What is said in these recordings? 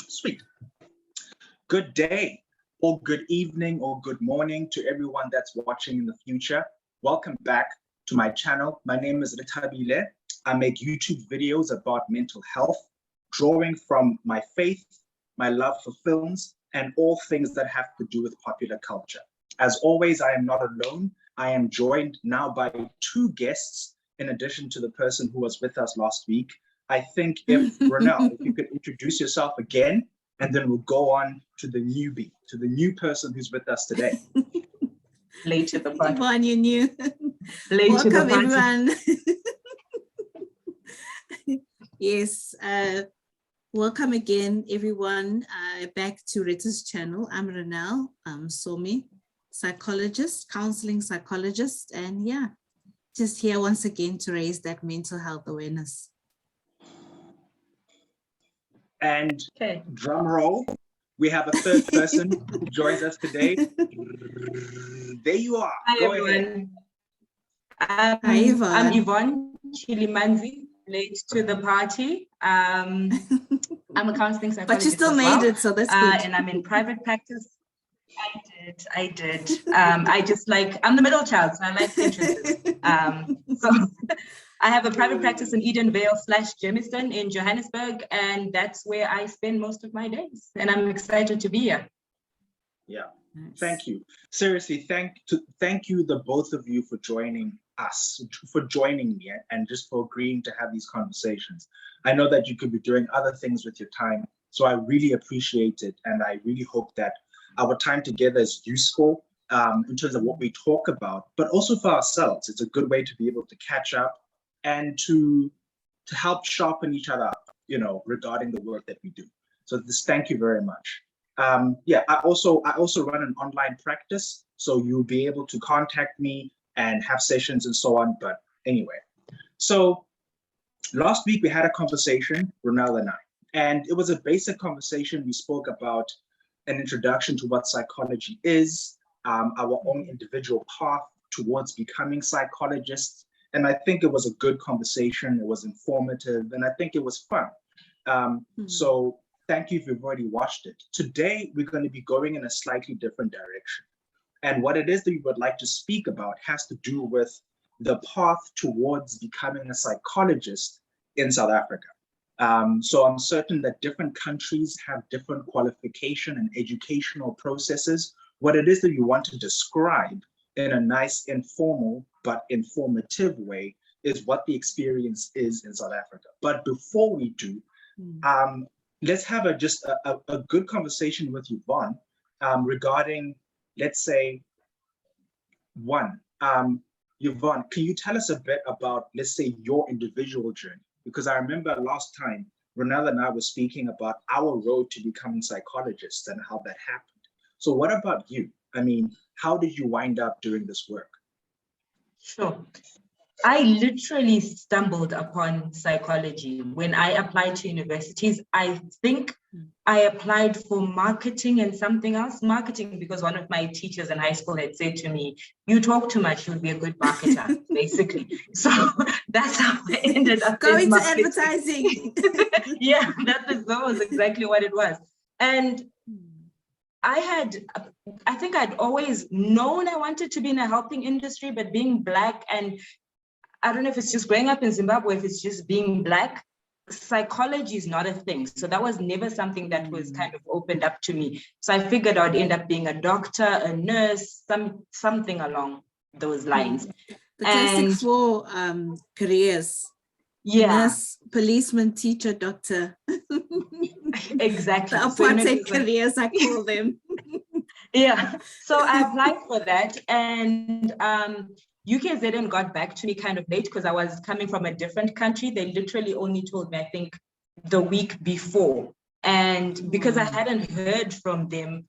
Sweet. Good day, or good evening, or good morning to everyone that's watching in the future. Welcome back to my channel. My name is Ritabile. I make YouTube videos about mental health, drawing from my faith, my love for films, and all things that have to do with popular culture. As always, I am not alone. I am joined now by two guests, in addition to the person who was with us last week. I think if Ronelle, if you could introduce yourself again, and then we'll go on to the newbie, to the new person who's with us today. Late to the party. Yvonne, you knew. Late to the Welcome, party. everyone. Yes, welcome again, everyone, back to Rita's channel. I'm Ronelle, Somi, psychologist, counseling psychologist, and yeah, just here once again to raise that mental health awareness. And drum roll, we have a third person who joins us today. There you are. Hi, Go everyone. Hi, Yvonne. I'm Yvonne Chilimanzi, late to the party. I'm a counseling psychologist. But you still made it, so that's good. And I'm in private practice. I did. I'm the middle child, so I like entrances. So I have a private practice in Edenvale/Germiston in Johannesburg, and that's where I spend most of my days. And I'm excited to be here. Yeah, thank you. Seriously, thank you, the both of you, for joining us, for joining me, and just for agreeing to have these conversations. I know that you could be doing other things with your time, so I really appreciate it, and I really hope that our time together is useful in terms of what we talk about, but also for ourselves. It's a good way to be able to catch up and to help sharpen each other up, regarding the work that we do. So thank you very much. Yeah, I also run an online practice, so you'll be able to contact me and have sessions and so on. But anyway, so last week we had a conversation, Ronelle and I, and it was a basic conversation. We spoke about an introduction to what psychology is, our own individual path towards becoming psychologists. And I think it was a good conversation. It was informative, and I think it was fun. So thank you if you've already watched it. Today, we're going to be going in a slightly different direction. And what it is that we would like to speak about has to do with the path towards becoming a psychologist in South Africa. So I'm certain that different countries have different qualification and educational processes. What it is that you want to describe in a nice, informal, but informative way is what the experience is in South Africa. But before we do, let's have a good conversation with Yvonne regarding, let's say, Yvonne, can you tell us a bit about, let's say, your individual journey? Because I remember last time, Ronelle and I were speaking about our road to becoming psychologists and how that happened. So what about you? I mean, how did you wind up doing this work? Sure. I literally stumbled upon psychology when I applied to universities. I think I applied for marketing and something else. Marketing, because one of my teachers in high school had said to me, "You talk too much, you'll be a good marketer," basically. So that's how I ended up going to marketing. Advertising. Yeah, that was exactly what it was. And I think I'd always known I wanted to be in a helping industry, but being Black, and I don't know if it's just growing up in Zimbabwe, if it's just being Black, psychology is not a thing. So that was never something that was kind of opened up to me. So I figured I'd end up being a doctor, a nurse, something along those lines. Fantastic for careers. Yeah. Nurse, policeman, teacher, doctor. Exactly. The apartheid careers, I call them. Yeah. So I applied for that, and UKZN got back to me kind of late because I was coming from a different country. They literally only told me, I think, the week before. And because I hadn't heard from them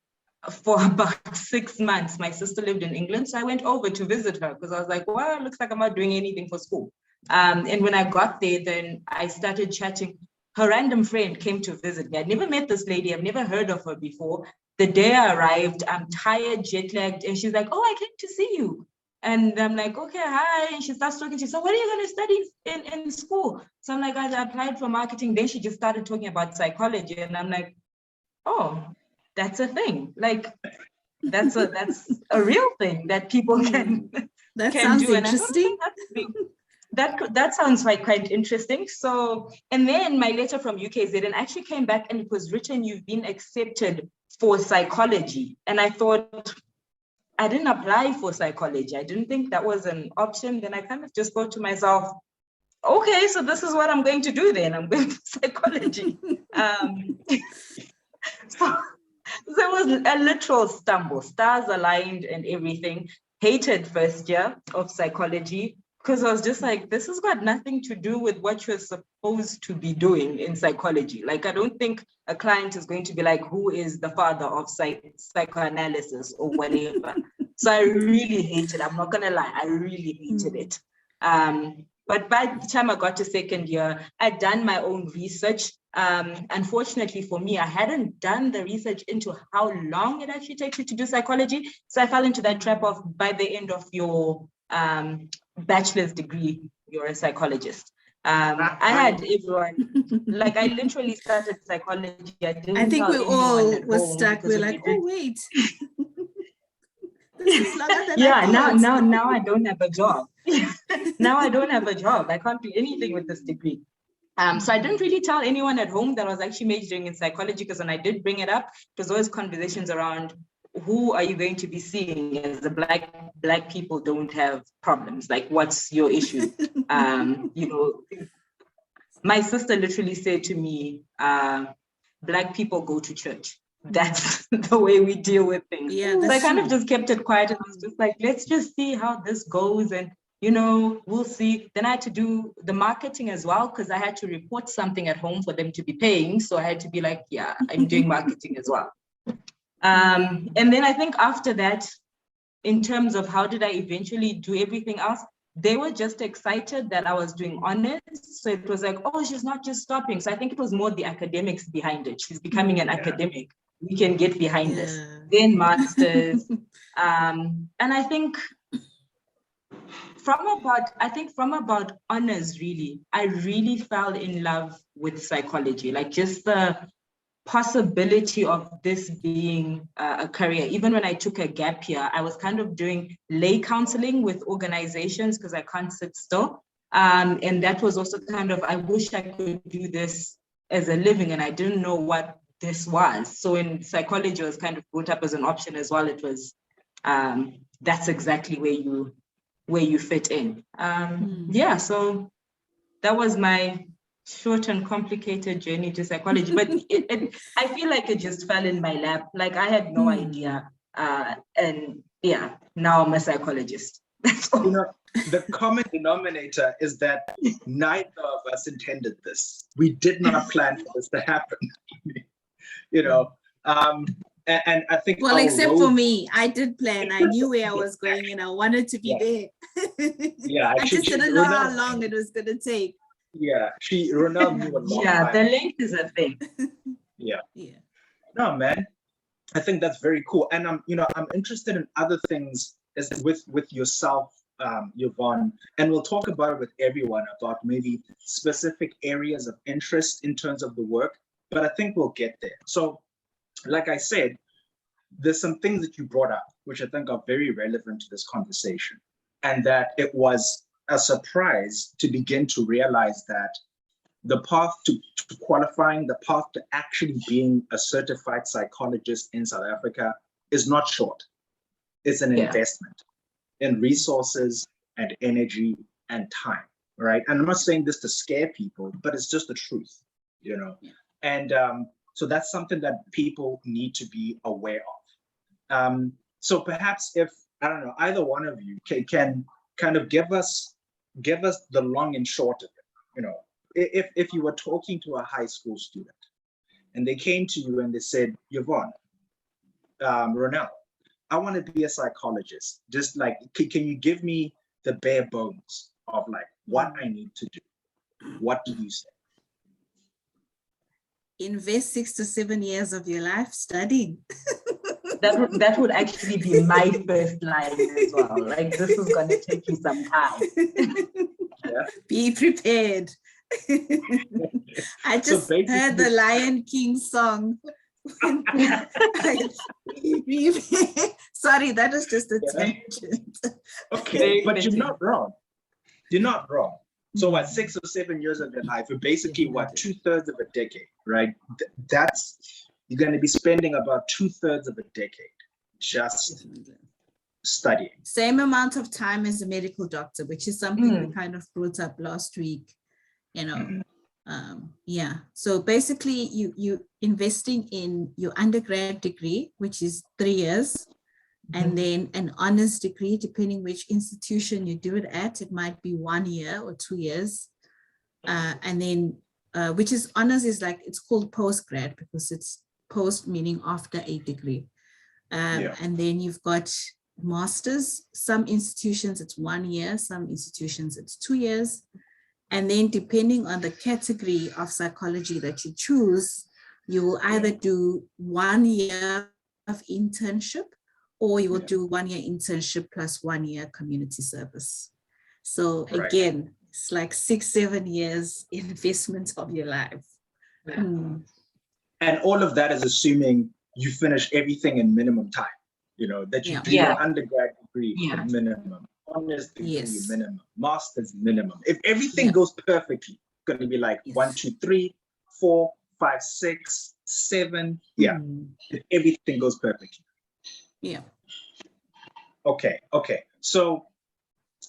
for about 6 months, my sister lived in England. So I went over to visit her because I was like, well, it looks like I'm not doing anything for school. And when I got there, then I started chatting. Her random friend came to visit me. I'd never met this lady. I've never heard of her before. The day I arrived, I'm tired, jet lagged. And she's like, oh, I came to see you. And I'm like, okay, hi. And she starts talking. She said, what are you going to study in school? So I'm like, I applied for marketing. Then she just started talking about psychology. And I'm like, oh, that's a thing. Like, that's a real thing that people can That can sounds do. And I thought, interesting. that sounds quite interesting. So, and then my letter from UKZN actually came back and it was written, you've been accepted for psychology. And I thought, I didn't apply for psychology. I didn't think that was an option. Then I kind of just thought to myself, okay, so this is what I'm going to do then. I'm going to psychology. So it was a literal stumble, stars aligned and everything. Hated first year of psychology because I was just like, this has got nothing to do with what you're supposed to be doing in psychology. Like, I don't think a client is going to be like, who is the father of psychoanalysis or whatever. So I really hated it. I'm not going to lie. I really hated it. But by the time I got to second year, I'd done my own research. Unfortunately for me, I hadn't done the research into how long it actually takes you to do psychology. So I fell into that trap of, by the end of your bachelor's degree, you're a psychologist. I had everyone, like I literally started psychology. I think we all were stuck. We're like, oh, wait. Yeah, now I don't have a job. Now I don't have a job. I can't do anything with this degree. So I didn't really tell anyone at home that I was actually majoring in psychology, because when I did bring it up, it was always conversations around, who are you going to be seeing as the black people don't have problems? Like, what's your issue? You know, my sister literally said to me, black people go to church. That's the way we deal with things. Yeah, so I kind of just kept it quiet and I was just like, let's just see how this goes. And, you know, we'll see. Then I had to do the marketing as well, because I had to report something at home for them to be paying. So I had to be like, yeah, I'm doing marketing as well. And then I think after that, in terms of how did I eventually do everything else, they were just excited that I was doing honors. So it was like, oh, she's not just stopping. So I think it was more the academics behind it. She's becoming an academic. We can get behind this. Then masters. And I think from about honors, really, I really fell in love with psychology. Like, just the possibility of this being a career. Even when I took a gap year, I was kind of doing lay counseling with organizations because I can't sit still. And that was also kind of, I wish I could do this as a living, and I didn't know what this was. So in psychology, it was kind of brought up as an option as well. It was, that's exactly where you fit in. Yeah, so that was my short and complicated journey to psychology, but I feel like it just fell in my lap. Like, I had no idea. And yeah, now I'm a psychologist. That's all. You know, the common denominator is that neither of us intended this. We did not plan for this to happen. You know, and I think, well, except for me, I did plan. I knew where I was going and I wanted to be there. Yeah, I just didn't know how long it was going to take. Yeah, Ronelle knew a long time. The length is a thing. Yeah. No, man, I think that's very cool. And I'm interested in other things as with yourself, Yvonne, and we'll talk about it with everyone about maybe specific areas of interest in terms of the work, but I think we'll get there. So, like I said, there's some things that you brought up, which I think are very relevant to this conversation, and that it was a surprise to begin to realize that the path to qualifying, the path to actually being a certified psychologist in South Africa is not short. It's an investment in resources and energy and time, right? And I'm not saying this to scare people, but it's just the truth, you know? And so that's something that people need to be aware of. So perhaps if, I don't know, either one of you can kind of give us the long and short of it. You know, if you were talking to a high school student and they came to you and they said, Yvonne, Ronelle, I want to be a psychologist. Just like, can you give me the bare bones of like what I need to do? What do you say? Invest 6 to 7 years of your life studying. That would actually be my first line as well. Like, this is going to take you some time. Be prepared. I just heard the Lion King song. Sorry, that is just a Yeah. tangent. Okay, but you're fitting. not wrong. You're not wrong. So what, 6 or 7 years of your life, you're basically what, 2/3 of a decade, right? That's, you're going to be spending about 2/3 of a decade just studying. Same amount of time as a medical doctor, which is something we kind of brought up last week, you know. Yeah, so basically you investing in your undergrad degree, which is 3 years, and then an honors degree, depending which institution you do it at. It might be 1 year or 2 years, and then which is honors is like, it's called postgrad because it's post meaning after a degree. And then you've got masters. Some institutions it's 1 year, some institutions it's 2 years. And then depending on the category of psychology that you choose, you will either do 1 year of internship, or you will do 1 year internship plus 1 year community service. So again, it's like 6-7 years investment of your life. And all of that is assuming you finish everything in minimum time, you know, that you do your undergrad degree at minimum, honors degree minimum, master's minimum. If everything goes perfectly, it's going to be like 1, 2, 3, 4, 5, 6, 7. Yeah, if everything goes perfectly. Yeah. Okay. So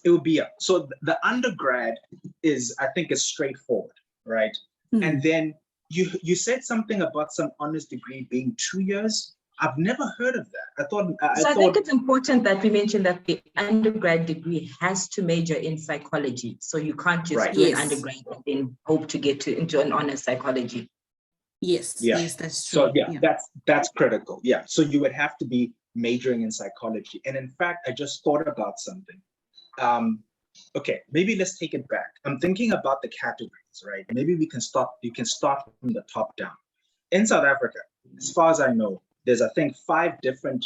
it would be, so the undergrad is, I think, is straightforward, right? And then you said something about some honors degree being 2 years. I've never heard of that. I think it's important that we mention that the undergrad degree has to major in psychology. So you can't just do an undergrad and then hope to get into an honors psychology. Yes, that's true. So that's critical. Yeah, so you would have to be majoring in psychology. And in fact, I just thought about something. Okay, maybe let's take it back. I'm thinking about the categories, right? Maybe you can start from the top down. In South Africa, as far as I know, there's, I think, 5 different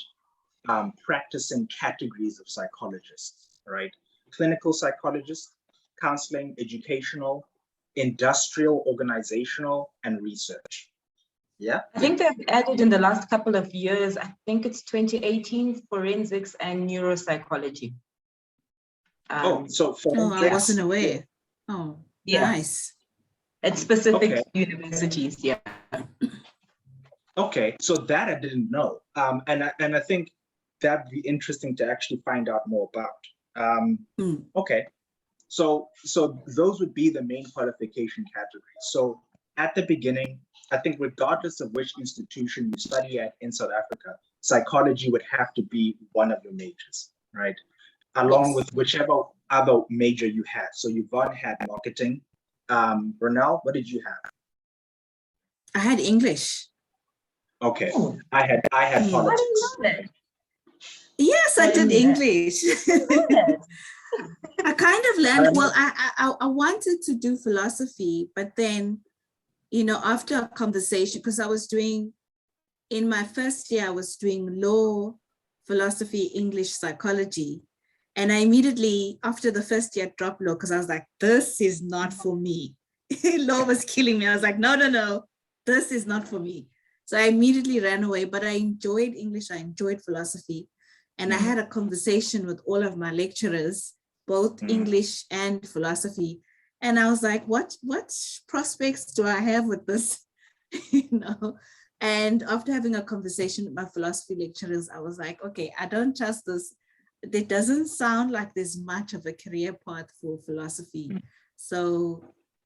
practicing categories of psychologists, right? Clinical psychologists, counseling, educational, industrial, organizational, and research. Yeah. I think they've added in the last couple of years, I think it's 2018, forensics and neuropsychology. I wasn't aware. Oh, nice. At specific universities, Okay, so that I didn't know, and I think that'd be interesting to actually find out more about. Okay, so those would be the main qualification categories. So at the beginning, I think regardless of which institution you study at in South Africa, psychology would have to be one of your majors, right? Along with whichever other major you had. So Yvonne had marketing. Ronelle, what did you have? I had English. Okay, I had politics. Yes, I did English. I kind of learned, well, I wanted to do philosophy, but then, you know, after a conversation, because I was doing, in my first year, I was doing law, philosophy, English, psychology. And I immediately, after the first year, dropped law because I was like, this is not for me. Law was killing me. I was like, no, this is not for me. So I immediately ran away, but I enjoyed English. I enjoyed philosophy. And I had a conversation with all of my lecturers, both English and philosophy. And I was like, what prospects do I have with this? You know? And after having a conversation with my philosophy lecturers, I was like, okay, I don't trust this. It doesn't sound like there's much of a career path for philosophy. So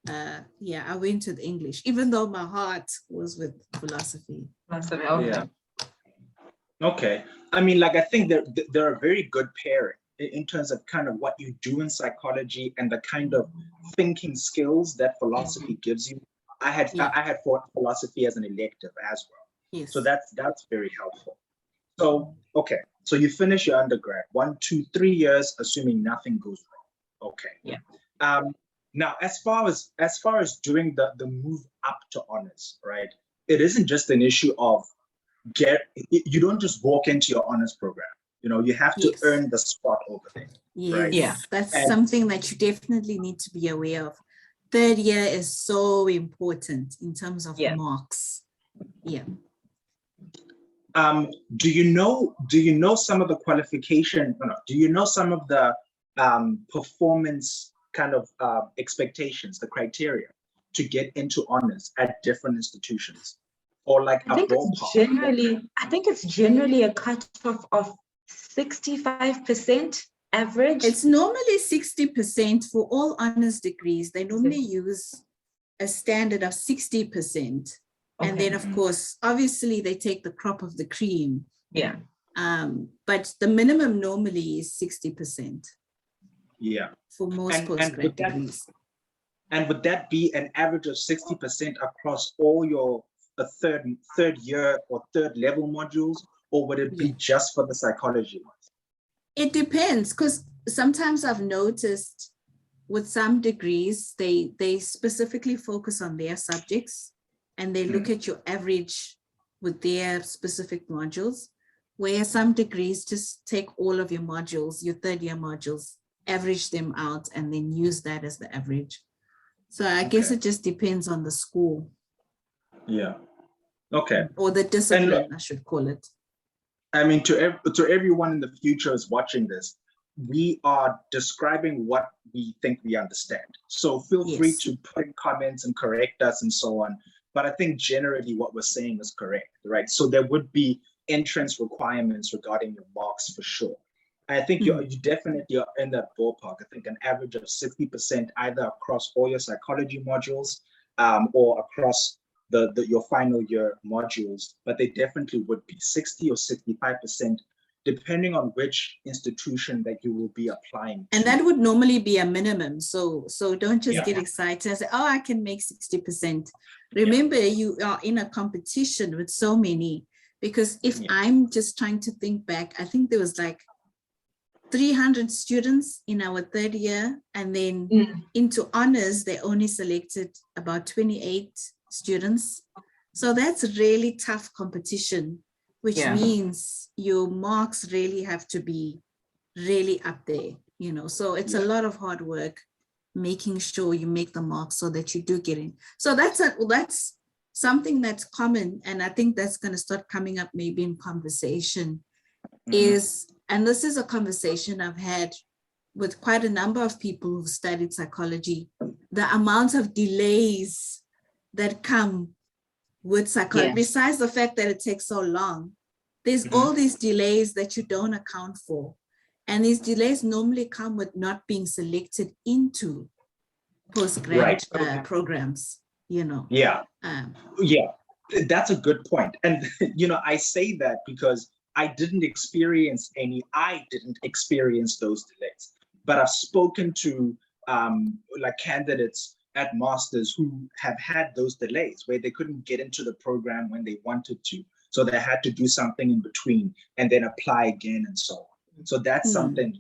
I went with English, even though my heart was with philosophy. Yeah. Okay. I mean, like, I think they're a very good pairing in terms of kind of what you do in psychology and the kind of thinking skills that philosophy gives you. I had philosophy as an elective as well. Yes. So that's very helpful. So, okay. So you finish your undergrad, 1, 2, 3 years, assuming nothing goes wrong. Okay. Yeah. Now, as far as doing the move up to honors, right? It isn't just an issue of you don't just walk into your honors program. You know, you have to earn the spot over there. Yes. Right? Yeah. That's something that you definitely need to be aware of. Third year is so important in terms of marks. Yeah. Do you know some of the qualification? No, do you know some of the performance kind of expectations, the criteria to get into honors at different institutions, or like a ballpark? I think it's generally a cutoff of 65% average. It's normally 60% for all honors degrees. They normally use a standard of 60%. And then, of course, obviously, they take the crop of the cream. Yeah. But the minimum normally is 60%. Yeah. For most postgrad degrees. And would that be an average of 60% across all your third year or third level modules, or would it be just for the psychology ones? It depends, because sometimes I've noticed with some degrees, they specifically focus on their subjects and they look at your average with their specific modules, where some degrees just take all of your modules, your third year modules, average them out and then use that as the average. So I guess it just depends on the school. Yeah. Okay. Or the discipline, I should call it. I mean, to everyone in the future is watching this, we are describing what we think we understand. So feel free to put in comments and correct us and so on. But I think generally what we're saying is correct, right? So there would be entrance requirements regarding your marks for sure. I think you definitely are in that ballpark. I think an average of 60% either across all your psychology modules or across your final year modules, but they definitely would be 60 or 65%, depending on which institution that you will be applying to. And that would normally be a minimum. So don't just get excited and say, oh, I can make 60%. Remember, you are in a competition with so many, because if I'm just trying to think back, I think there was like 300 students in our third year, and then into honors, they only selected about 28 students. So that's really tough competition, which means your marks really have to be really up there, you know. So it's a lot of hard work making sure you make the marks so that you do get in. So that's something that's common, and I think that's going to start coming up maybe in conversation is, and this is a conversation I've had with quite a number of people who've studied psychology, the amount of delays that come with psychology, besides the fact that it takes so long, there's all these delays that you don't account for. And these delays normally come with not being selected into postgrad programs, you know. That's a good point. And, you know, I say that because I didn't experience those delays, but I've spoken to like candidates at masters who have had those delays where they couldn't get into the program when they wanted to. So they had to do something in between and then apply again and so on. So that's something,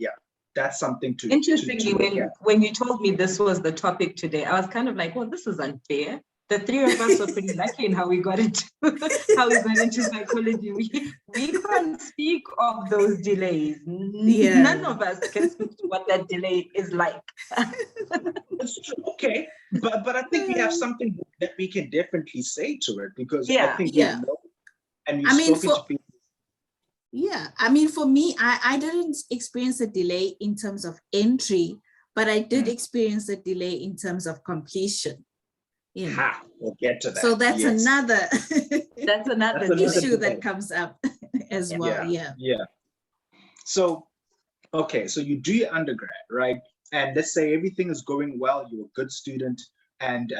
that's something to. Interestingly, when you told me this was the topic today, I was kind of like, well, this is unfair. The three of us were pretty lucky in how we got into psychology. We can't speak of those delays. None of us can speak to what that delay is like. Okay, but I think we have something that we can definitely say to it, because I think you know, and you've spoken to people. Yeah, I mean, for me, I didn't experience a delay in terms of entry, but I did experience a delay in terms of completion. You know. We'll get to that. So that's another that's another issue that comes up as well. Yeah. So, okay, so you do your undergrad, right? And let's say everything is going well, you're a good student, and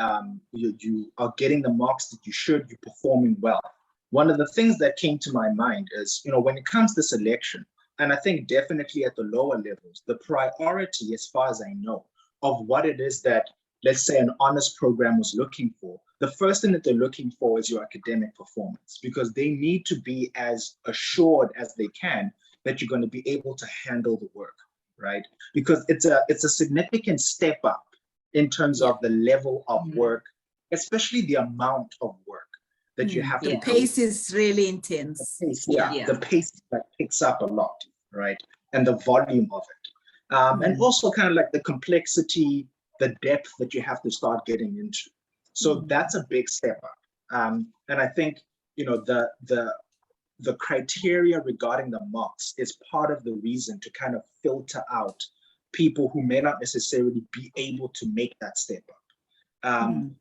you are getting the marks that you should, you're performing well. One of the things that came to my mind is, you know, when it comes to selection, and I think definitely at the lower levels, the priority, as far as I know, of what it is that, let's say, an honors program was looking for, the first thing that they're looking for is your academic performance, because they need to be as assured as they can that you're going to be able to handle the work, right? Because it's a significant step up in terms of the level of work, especially the amount of work that you have to do. The pace is really intense. The pace picks up a lot, right? And the volume of it. And also kind of like the complexity, the depth that you have to start getting into. So that's a big step up. And I think, you know, the criteria regarding the marks is part of the reason to kind of filter out people who may not necessarily be able to make that step up.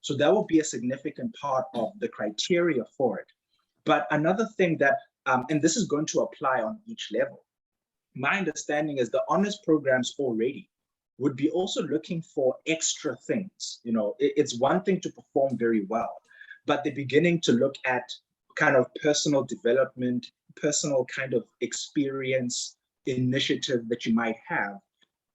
So that will be a significant part of the criteria for it. But another thing that, and this is going to apply on each level, my understanding is the honors programs already would be also looking for extra things. You know, it's one thing to perform very well, but they're beginning to look at kind of personal development, personal kind of experience, initiative that you might have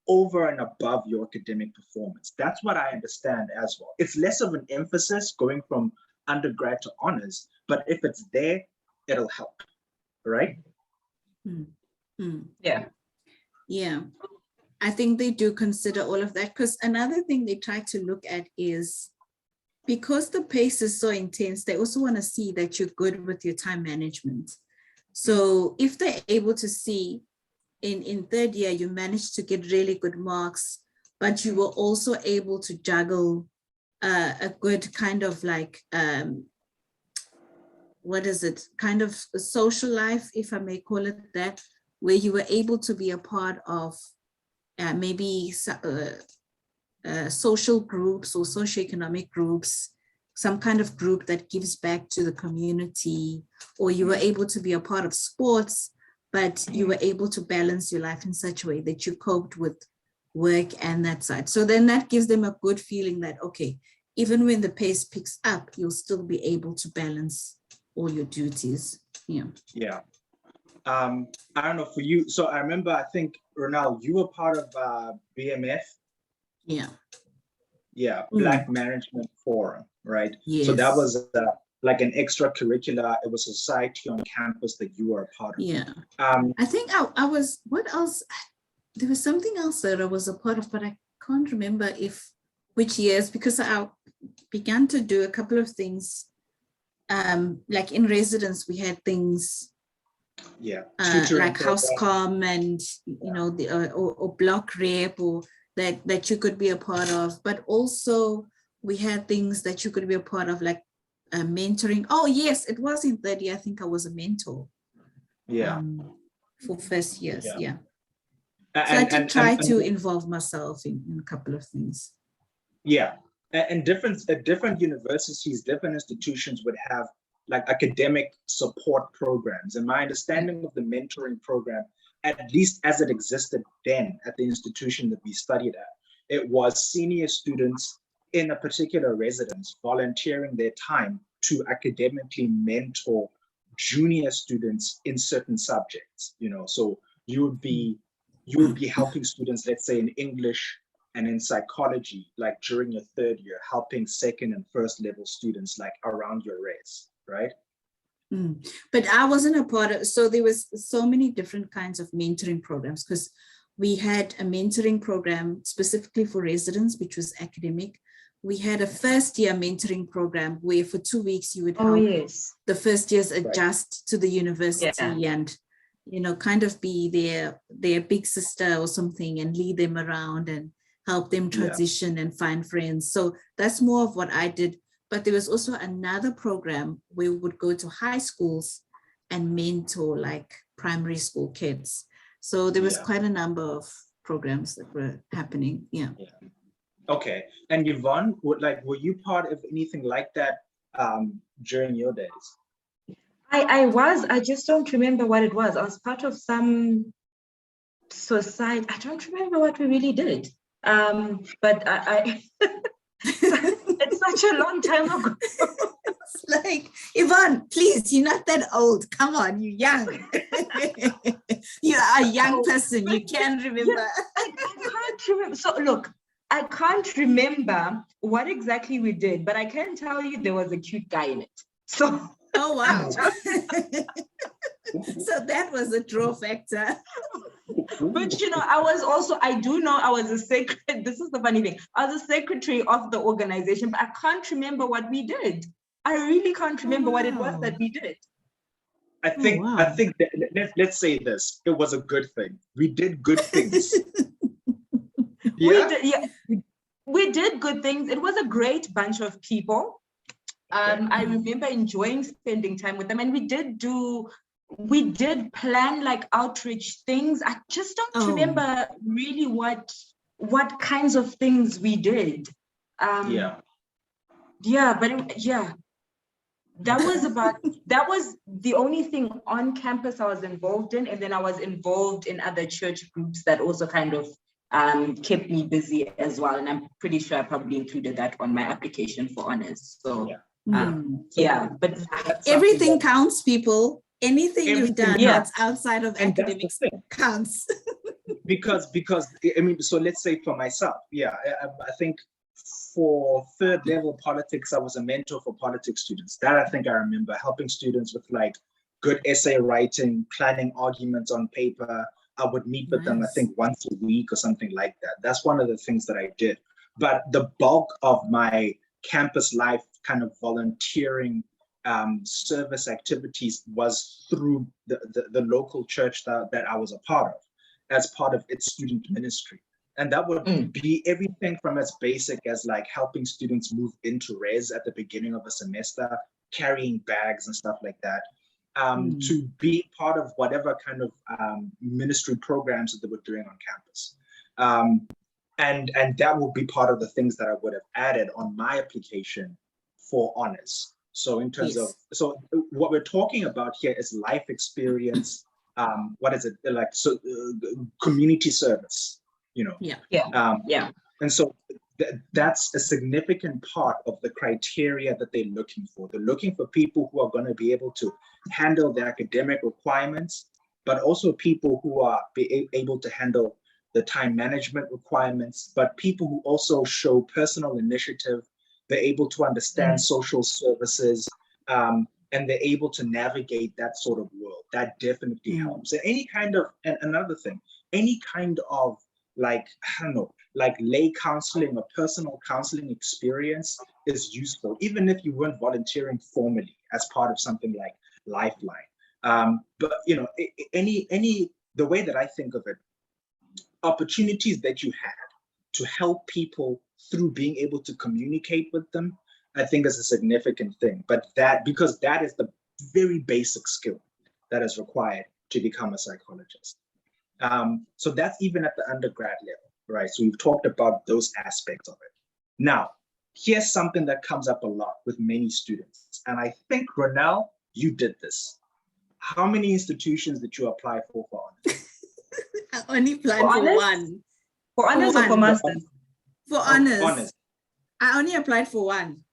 over and above your academic performance. That's what I understand as well. It's less of an emphasis going from undergrad to honors, but if it's there, it'll help, right? Yeah, I think they do consider all of that, because another thing they try to look at is, because the pace is so intense, they also want to see that you're good with your time management. So if they're able to see in third year, you managed to get really good marks, but you were also able to juggle a good kind of like, what is it? Kind of a social life, if I may call it that, where you were able to be a part of maybe social groups or socioeconomic groups, some kind of group that gives back to the community, or you were able to be a part of sports, but you were able to balance your life in such a way that you coped with work and that side. So then that gives them a good feeling that, okay, even when the pace picks up, you'll still be able to balance all your duties. Yeah. I don't know for you. So I remember, I think, Ronelle, you were part of BMF. Yeah, Black Management Forum, right? Yes. So that was like an extracurricular, it was a society on campus that you were a part of. Yeah. I think I was, what else? There was something else that I was a part of, but I can't remember which years, because I began to do a couple of things. Like in residence, we had things like house comm and, you know, the or block rep, or that you could be a part of, but also we had things that you could be a part of, like mentoring. Oh yes, it was in third year. I think I was a mentor. For first years. So I did try to involve myself in a couple of things. And different universities, different institutions would have like academic support programs. And my understanding of the mentoring program, at least as it existed then at the institution that we studied at, it was senior students in a particular residence volunteering their time to academically mentor junior students in certain subjects. You know, so you would be helping students, let's say in English and in psychology, like during your third year, helping second and first level students like around your race, right? But I wasn't a part of, so there was so many different kinds of mentoring programs, because we had a mentoring program specifically for residents, which was academic. We had a first year mentoring program where for 2 weeks you would help the first years adjust to the university and, you know, kind of be their big sister or something, and lead them around and help them transition and find friends. So that's more of what I did. But there was also another program where we would go to high schools and mentor like primary school kids. So there was quite a number of programs that were happening. Okay. And Yvonne, were you part of anything like that during your days? I was. I just don't remember what it was. I was part of some society. I don't remember what we really did. But I it's such a long time ago. It's like, Yvonne, please, you're not that old. Come on, you're young. You are a young person. You can remember. I can't remember. So look, I can't remember what exactly we did, but I can tell you there was a cute guy in it. So. Oh, wow. So that was a draw factor. But, you know, I do know I was a secretary. This is the funny thing. I was a secretary of the organization, but I can't remember what we did. I really can't remember what it was that we did. I think that, let's say this, it was a good thing. We did good things. We did good things. It was a great bunch of people. I remember enjoying spending time with them, and we did do we did plan like outreach things. I just don't remember really what kinds of things we did. But that was the only thing on campus I was involved in. And then I was involved in other church groups that also kind of kept me busy as well. And I'm pretty sure I probably included that on my application for honors. So but everything counts, people. Anything you've done that's outside of and academics counts. because I mean, so let's say for myself, I think for third level politics, I was a mentor for politics students. That I think I remember, helping students with like good essay writing, planning arguments on paper. I would meet with them, I think once a week or something like that. That's one of the things that I did. But the bulk of my campus life, kind of volunteering service activities, was through the local church that I was a part of, as part of its student ministry. And that would be everything from as basic as like helping students move into res at the beginning of a semester, carrying bags and stuff like that, to be part of whatever kind of ministry programs that they were doing on campus. And that will be part of the things that I would have added on my application for honors. So in terms of, so what we're talking about here is life experience. What is it like? So community service, you know? And so that's a significant part of the criteria that they're looking for. They're looking for people who are going to be able to handle the academic requirements, but also people who are able to handle the time management requirements, but people who also show personal initiative. They're able to understand social services, and they're able to navigate that sort of world. That definitely helps. And any kind of, and another thing, any kind of like, I don't know, like lay counseling or personal counseling experience is useful, even if you weren't volunteering formally as part of something like Lifeline. But you know, the way that I think of it, opportunities that you had to help people through being able to communicate with them, I think is a significant thing. But because that is the very basic skill that is required to become a psychologist. So that's even at the undergrad level, right? So we've talked about those aspects of it. Now, here's something that comes up a lot with many students. And I think, Ronelle, you did this. How many institutions did you apply for honors? I only applied for one. For honors or for masters? For honors. I only applied for one.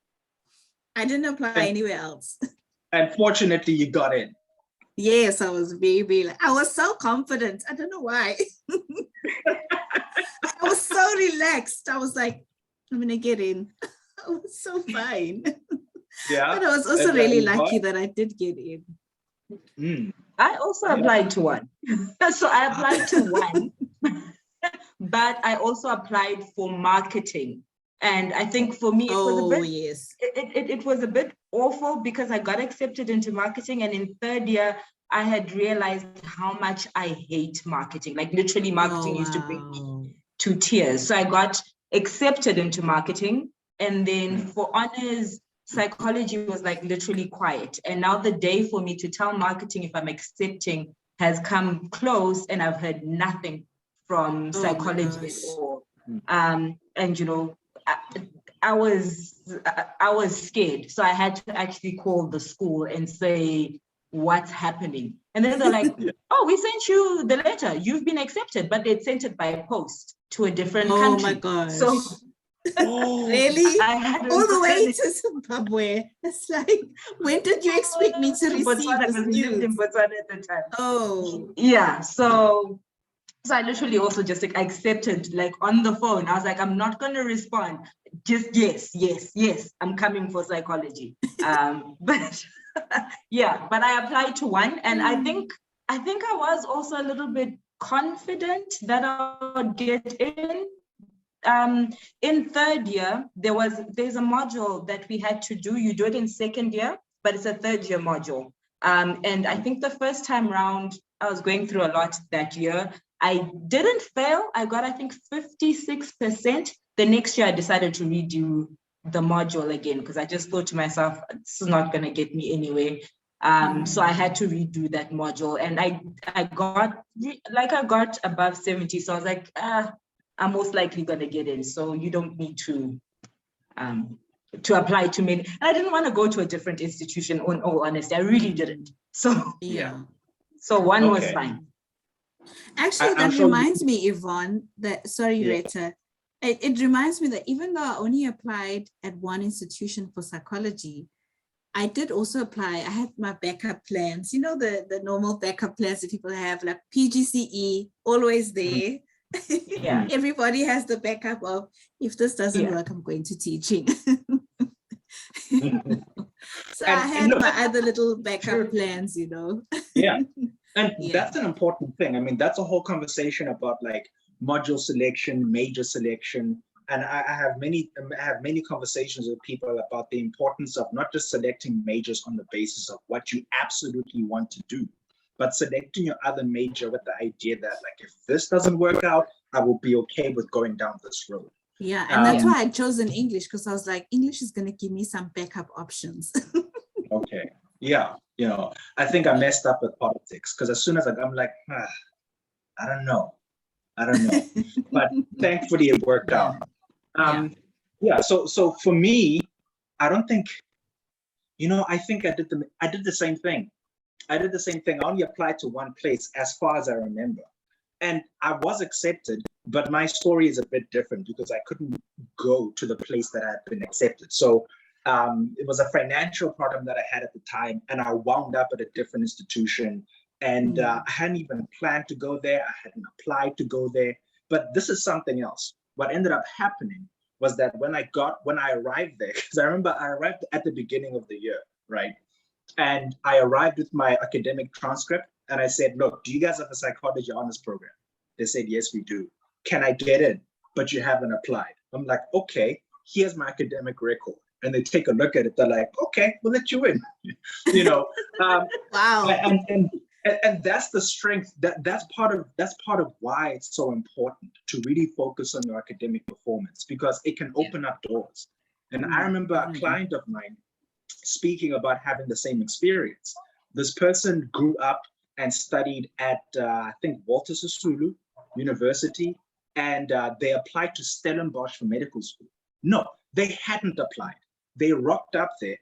I didn't apply anywhere else. Unfortunately, you got in. Yes, I was I was so confident. I don't know why. I was so relaxed. I was like, I'm gonna get in. I was so fine. Yeah. But I was also really lucky that I did get in. I also applied to one. So I applied to one, but I also applied for marketing. And I think for me, it was a bit awful because I got accepted into marketing, and in third year, I had realized how much I hate marketing. Like literally marketing used to bring me to tears. So I got accepted into marketing, and then for honors, psychology was like literally quiet. And now the day for me to tell marketing if I'm accepting has come close, and I've heard nothing from psychology at all. And you know, I was scared. So I had to actually call the school and say, what's happening? And then they're like, oh, we sent you the letter. You've been accepted, but they sent it by post to a different country. Oh my gosh. So really? All the way to Zimbabwe. It's like, when did you expect me to receive this news? In Botswana at the time. Oh. Yeah, so I literally also just like accepted, like on the phone. I was like, I'm not going to respond. Just yes, I'm coming for psychology. But yeah, but I applied to one, and I think I was also a little bit confident that I would get in. In third year, there's a module that we had to do. You do it in second year, but it's a third year module. And I think the first time round, I was going through a lot that year. I didn't fail. I got, I think, 56%. The next year, I decided to redo the module again because I just thought to myself, this is not going to get me anywhere. So I had to redo that module, and I got above 70. So I was like, I'm most likely gonna get in. So you don't need to apply to many. And I didn't want to go to a different institution. In all honesty, I really didn't. So so one was fine. Actually, that reminds me, Yvonne, that, sorry, Rita, it reminds me that even though I only applied at one institution for psychology, I did also apply. I had my backup plans, you know, the normal backup plans that people have, like PGCE, always there. Yeah. Everybody has the backup of, if this doesn't work, I'm going to teaching. So I had my other little backup plans, you know. Yeah. And that's an important thing. I mean, that's a whole conversation about like module selection, major selection. And I have many conversations with people about the importance of not just selecting majors on the basis of what you absolutely want to do, but selecting your other major with the idea that, like, if this doesn't work out, I will be okay with going down this road. Yeah, and that's why I chose in English, because I was like, English is going to give me some backup options. Okay. Yeah. You know, I think I messed up with politics, because as soon as I'm like, I don't know. But thankfully it worked out. So for me, I don't think, you know, I think I did the same thing. I only applied to one place as far as I remember. And I was accepted, but my story is a bit different because I couldn't go to the place that I had been accepted. So it was a financial problem that I had at the time, and I wound up at a different institution. And I hadn't even planned to go there. I hadn't applied to go there. But this is something else. What ended up happening was that when I arrived there, because I remember I arrived at the beginning of the year, right? And I arrived with my academic transcript, and I said, look, do you guys have a psychology honors program? They said, yes, we do. Can I get in? But you haven't applied. I'm like, okay, here's my academic record. And they take a look at it. They're like, okay, we'll let you in. You know, wow. And that's the strength. That's part of why it's so important to really focus on your academic performance, because it can open up doors. And I remember a client of mine speaking about having the same experience. This person grew up and studied at, I think, Walter Sisulu University, and they applied to Stellenbosch for medical school. No, they hadn't applied. They rocked up there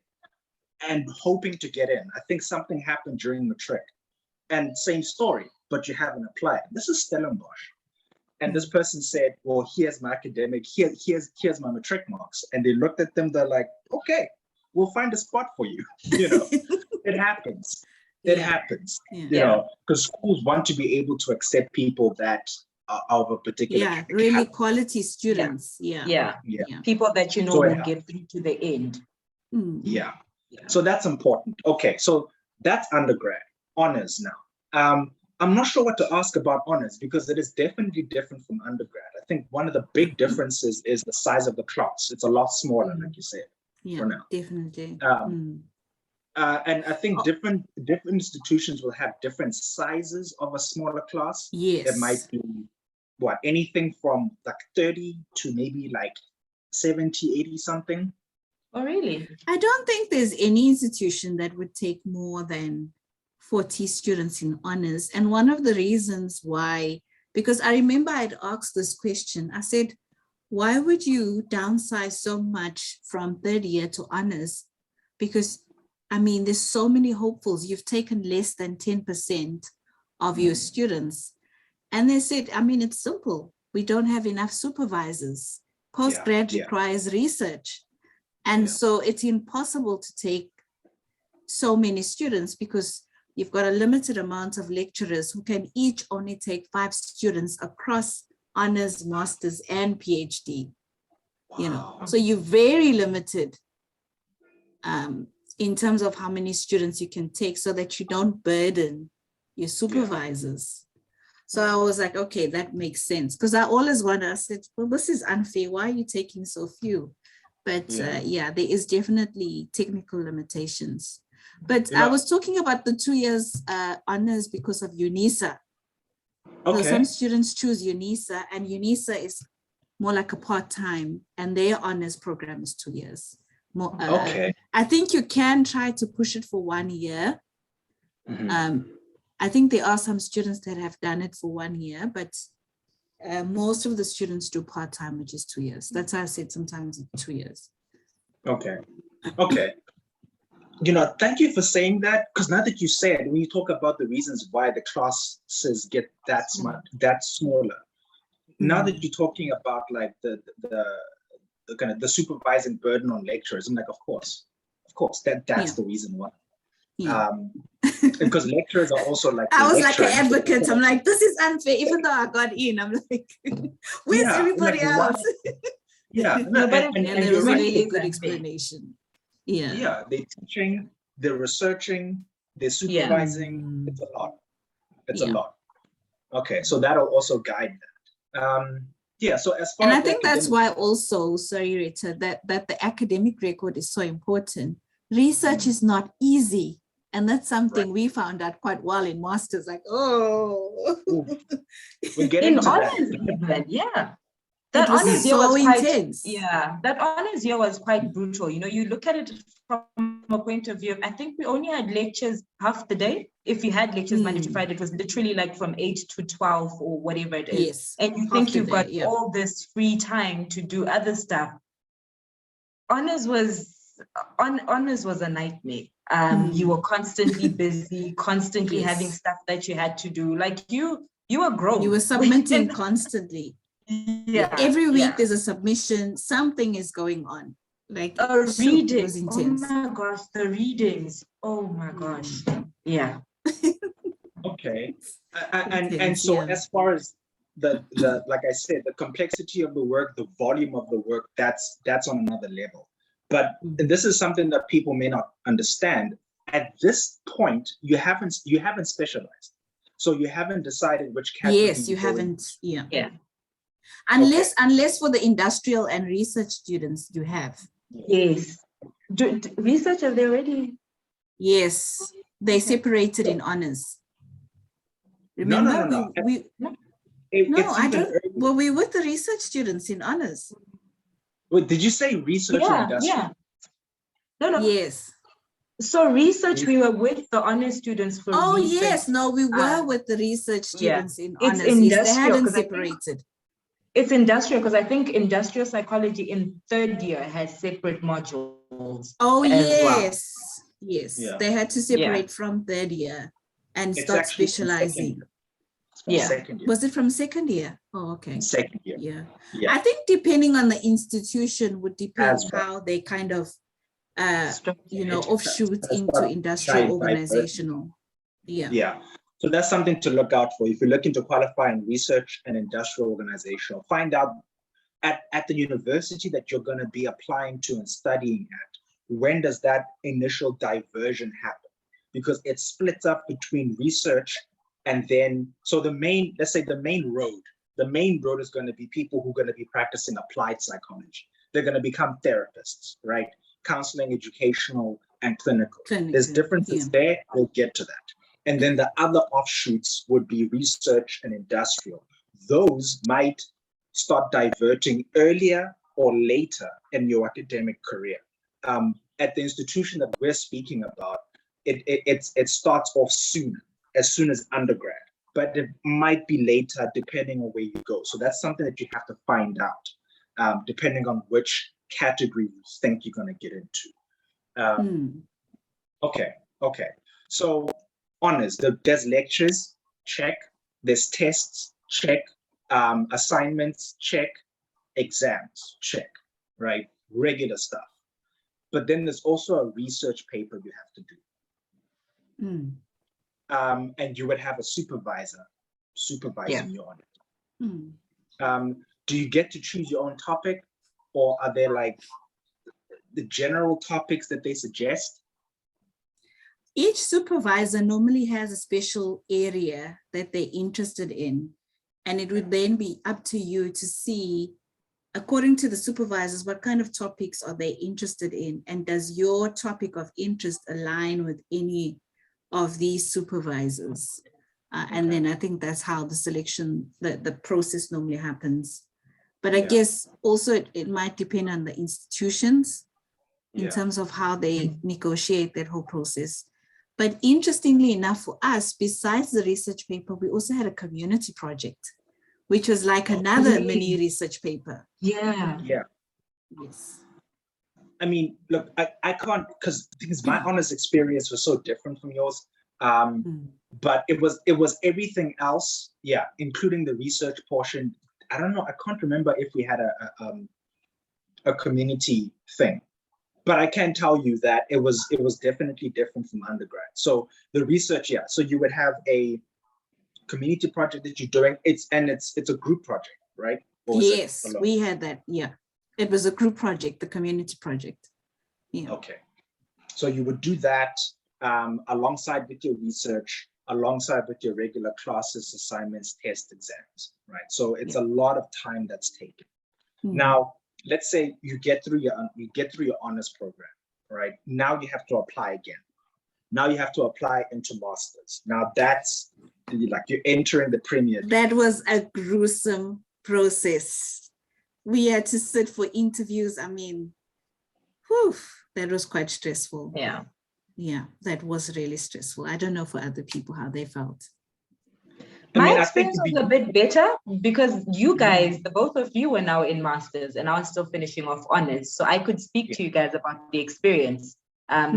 and hoping to get in. I think something happened during matric. And same story, but you haven't applied. This is Stellenbosch. And this person said, well, here's my academic, here's my matric marks. And they looked at them, they're like, okay, we'll find a spot for you. You know, it happens. It happens, you know, because schools want to be able to accept people that are of a particular really quality students. People that you know will get through to the end. So that's important. Okay, so that's undergrad. Honors now. I'm not sure what to ask about honors, because it is definitely different from undergrad. I think one of the big differences is the size of the class. It's a lot smaller, like you said. Yeah, definitely. And I think different institutions will have different sizes of a smaller class. Yes. It might be anything from like 30 to maybe like 70, 80 something. Oh, really? I don't think there's any institution that would take more than 40 students in honors. And one of the reasons why, because I remember I'd asked this question, I said, why would you downsize so much from third year to honors? Because, I mean, there's so many hopefuls. You've taken less than 10% of your students. And they said, I mean, it's simple. We don't have enough supervisors. Postgrad requires research. And so it's impossible to take so many students because you've got a limited amount of lecturers who can each only take 5 students across honors, masters, and PhD. Wow. You know, so you're very limited in terms of how many students you can take so that you don't burden your supervisors. So I was like, okay, that makes sense. Because I always wonder, I said, well, this is unfair. Why are you taking so few? But there is definitely technical limitations. But I was talking about the 2 years honors because of UNISA. So some students choose UNISA, and UNISA is more like a part-time, and their honors program is 2 years. I think you can try to push it for 1 year, I think there are some students that have done it for 1 year, but most of the students do part-time, which is 2 years. That's why I said sometimes it's 2 years. Okay. Thank you for saying that, because now that you say it, when you talk about the reasons why the classes get that smaller, now that you're talking about like the kind of the supervising burden on lecturers, I'm like, of course, that's the reason why. Because lecturers are also like, I was like an advocate. I'm like, this is unfair. Even though I got in, I'm like, where's everybody else? No, but and there was a really good explanation. They're teaching, they're researching, they're supervising. It's a lot. It's a lot. Okay, so that'll also guide that. So as far and as I think that's why also, sorry, Rita, that the academic record is so important. Research is not easy. And that's something we found out quite well in masters, like, we're getting to honors, that. That honors year was quite intense. That honors year was quite brutal. You look at it from a point of view of, I think we only had lectures half the day. If you had lectures Monday to Friday, it was literally like from 8 to 12 or whatever it is. Yes. And you think you've got all this free time to do other stuff. Honors was a nightmare. You were constantly busy, constantly having stuff that you had to do. Like you were grown. You were submitting constantly. Every week there's a submission, something is going on. Like reading. Was intense. Oh my gosh, the readings. Oh my gosh. Yeah. Okay. And so as far as the like I said, the complexity of the work, the volume of the work, that's on another level. But this is something that people may not understand. At this point, you haven't specialized. So you haven't decided which category. Yes, you haven't. Unless for the industrial and research students you have. Yes. Research, have they already? Yes, they separated in honors. Remember? No. I don't. Well, we with the research students in honors. Wait, did you say research or industrial? No. Yes. So research, we were with the honors students for research. Yes. No, we were with the research students in honors. It's industrial. They hadn't separated. It's industrial because I think industrial psychology in third year has separate modules. Oh, yes. Well. Yes. They had to separate from third year and start specializing. Second year. Was it from second year? Oh, okay. Second year. I think depending on the institution would depend how they kind of offshoot into industrial organizational. So that's something to look out for. If you're looking to qualify in research and industrial organizational, find out at the university that you're going to be applying to and studying at, when does that initial diversion happen? Because it splits up between research and then, so the main road is going to be people who are going to be practicing applied psychology. They're going to become therapists, right? Counseling, educational, and clinical. There's differences there. We'll get to that. And then the other offshoots would be research and industrial. Those might start diverting earlier or later in your academic career. At the institution that we're speaking about, it starts off as soon as undergrad, but it might be later depending on where you go. So that's something that you have to find out, depending on which category you think you're going to get into. Okay. So honors, there's lectures, check. There's tests, check. Assignments, check. Exams, check, right? Regular stuff. But then there's also a research paper you have to do. And you would have a supervisor supervising you on it. Do you get to choose your own topic, or are there like the general topics that they suggest? Each supervisor normally has a special area that they're interested in, and it would then be up to you to see, according to the supervisors, what kind of topics are they interested in, and does your topic of interest align with any of these supervisors? And then I think that's how the selection, the process normally happens. But I guess also it might depend on the institutions in terms of how they negotiate that whole process. But interestingly enough for us, besides the research paper, we also had a community project, which was like another mini research paper. Yeah. Yeah. Yes. I mean, look, I can't, because my honest experience was so different from yours. But it was everything else, yeah, including the research portion. I don't know, I can't remember if we had a community thing, but I can tell you that it was definitely different from undergrad. So the research, yeah, so you would have a community project that you're doing. It's a group project, right? Or Yes, we had that. Yeah, it was a group project, the community project. Yeah. Okay, so you would do that alongside with your research, alongside with your regular classes, assignments, tests, exams, right? So it's a lot of time that's taken. Now, let's say you get through your honors program, right? Now you have to apply again. Now you have to apply into masters. Now that's like you're entering the premier. That was a gruesome process. We had to sit for interviews. I mean, whew, that was quite stressful. Yeah. Yeah, that was really stressful. I don't know for other people how they felt. My experience was a bit better because you guys, the both of you were now in masters and I was still finishing off honors. So I could speak to you guys about the experience.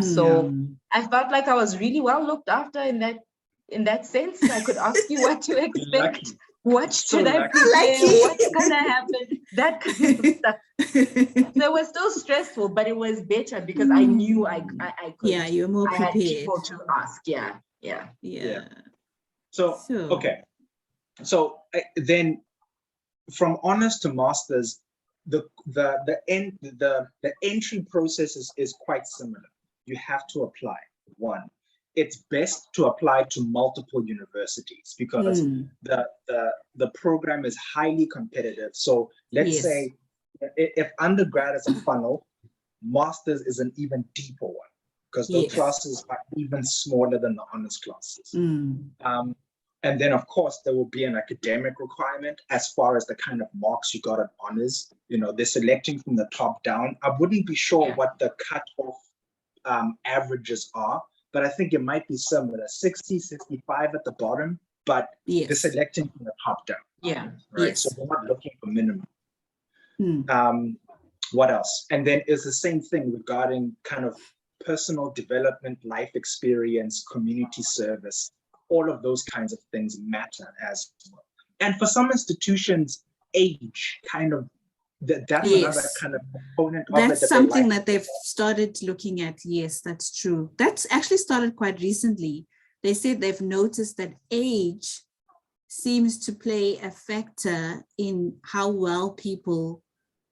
So I felt like I was really well looked after in that sense. I could ask you what to expect. Lucky. What should I prepare? What's gonna happen? That kind of stuff. So it was still stressful, but it was better because I knew I could. Yeah, you're more prepared. I had people to ask. Yeah. So okay, so then from honors to masters, the entry process is quite similar. You have to apply. One, it's best to apply to multiple universities because the program is highly competitive. So let's say if undergrad is a funnel, masters is an even deeper one because the classes are even smaller than the honors classes. And then, of course, there will be an academic requirement as far as the kind of marks you got at honors. You know, they're selecting from the top down. I wouldn't be sure what the cutoff averages are, but I think it might be similar, 60, 65 at the bottom, but they're selecting from the top down. Yeah. Right. So we're not looking for minimum. What else? And then it's the same thing regarding kind of personal development, life experience, community service. All of those kinds of things matter as well. And for some institutions, age kind of, that's another kind of component of it. That's something that they've started looking at. Yes, that's true. That's actually started quite recently. They said they've noticed that age seems to play a factor in how well people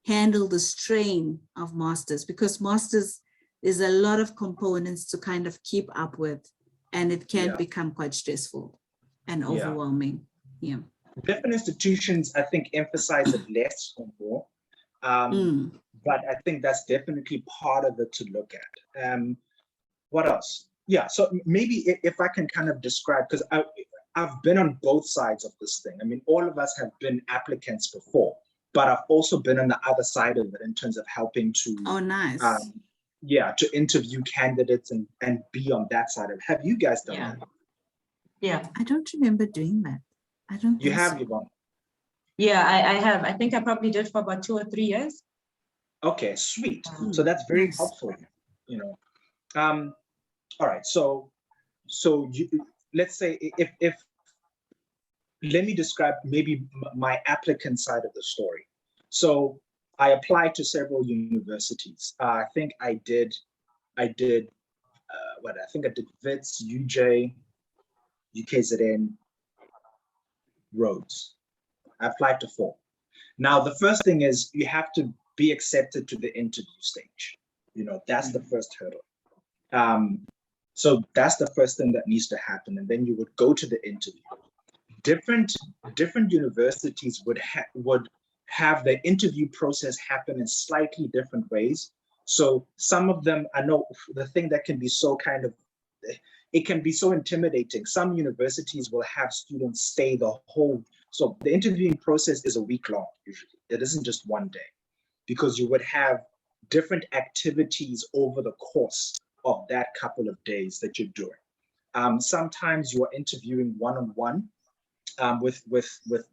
handle the strain of masters, because masters is a lot of components to kind of keep up with. And it can become quite stressful and overwhelming. Yeah. Different institutions, I think, emphasize it less or more. But I think that's definitely part of it to look at. What else? Yeah, so maybe if I can kind of describe, because I've been on both sides of this thing. I mean, all of us have been applicants before, but I've also been on the other side of it in terms of helping to to interview candidates and be on that side of it. Have you guys done that? Yeah. I don't remember doing that. I don't. You have, Yvonne? Yeah, I have. I think I probably did for about 2 or 3 years. Okay, sweet. So that's very helpful, you know. All right, so let's say if let me describe maybe my applicant side of the story. So I applied to several universities. I think I did WITS, UJ, UKZN, Rhodes. I applied to 4. Now, the first thing is you have to be accepted to the interview stage. You know, that's the first hurdle. So that's the first thing that needs to happen. And then you would go to the interview. Different universities would have the interview process happen in slightly different ways. So some of them, I know the thing that can be so it can be so intimidating. Some universities will have students stay so the interviewing process is a week long usually. It isn't just one day, because you would have different activities over the course of that couple of days that you're doing. Sometimes you are interviewing one-on-one with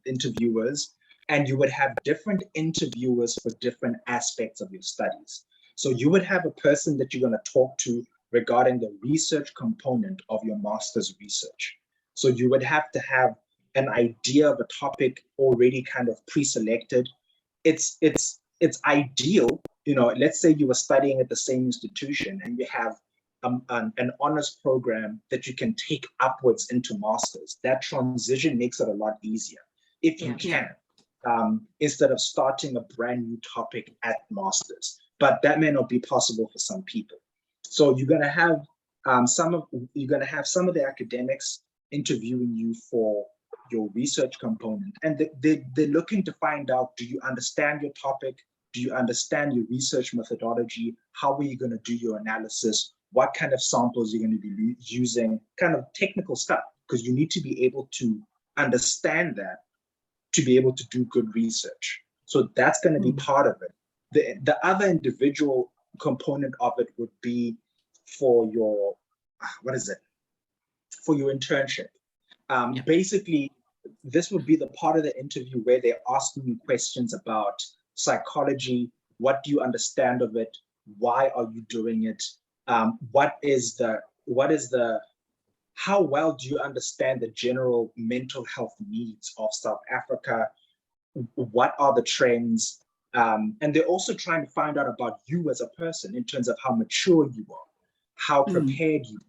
interviewers, and you would have different interviewers for different aspects of your studies. So you would have a person that you're going to talk to regarding the research component of your master's research. So you would have to have an idea of a topic already kind of pre-selected. It's ideal, let's say you were studying at the same institution and you have an honors program that you can take upwards into masters. That transition makes it a lot easier if you can, instead of starting a brand new topic at masters. But that may not be possible for some people. So you're going to have some of the academics interviewing you for your research component, and they're looking to find out, do you understand your topic? Do you understand your research methodology? How are you going to do your analysis? What kind of samples you're going to be using? Kind of technical stuff, because you need to be able to understand that to be able to do good research. So that's going to be part of it. The other individual component of it would be for your, for your internship. Basically, this would be the part of the interview where they're asking you questions about psychology. What do you understand of it? Why are you doing it? How well do you understand the general mental health needs of South Africa? What are the trends? And they're also trying to find out about you as a person in terms of how mature you are, how prepared you are,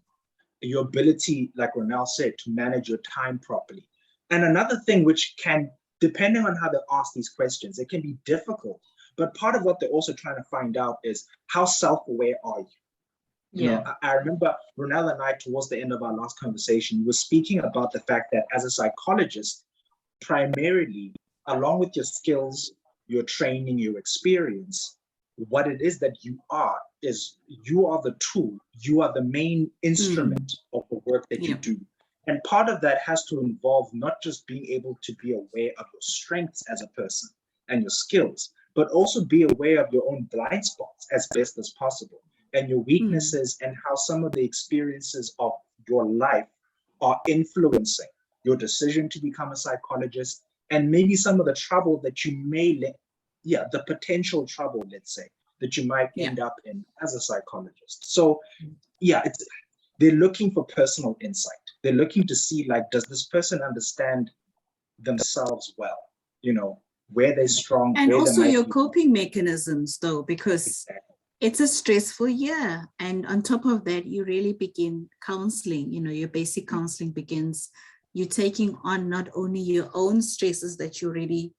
your ability, like Ronelle said, to manage your time properly. And another thing which can, depending on how they ask these questions, it can be difficult. But part of what they're also trying to find out is, how self-aware are you? You know, I remember Ronelle and I, towards the end of our last conversation, were speaking about the fact that as a psychologist, primarily, along with your skills, your training, your experience, what it is that you are is you are the tool, you are the main instrument of the work that you do. And part of that has to involve not just being able to be aware of your strengths as a person and your skills, but also be aware of your own blind spots as best as possible, and your weaknesses, and how some of the experiences of your life are influencing your decision to become a psychologist, and maybe some of the trouble that you may the potential trouble, let's say, that you might end up in as a psychologist. So they're looking for personal insight. They're looking to see, like, does this person understand themselves well? You know, where they're strong. And where also your coping mechanisms, though, because it's a stressful year. And on top of that, you really begin counseling, you know, your basic counseling begins, you're taking on not only your own stresses that you're already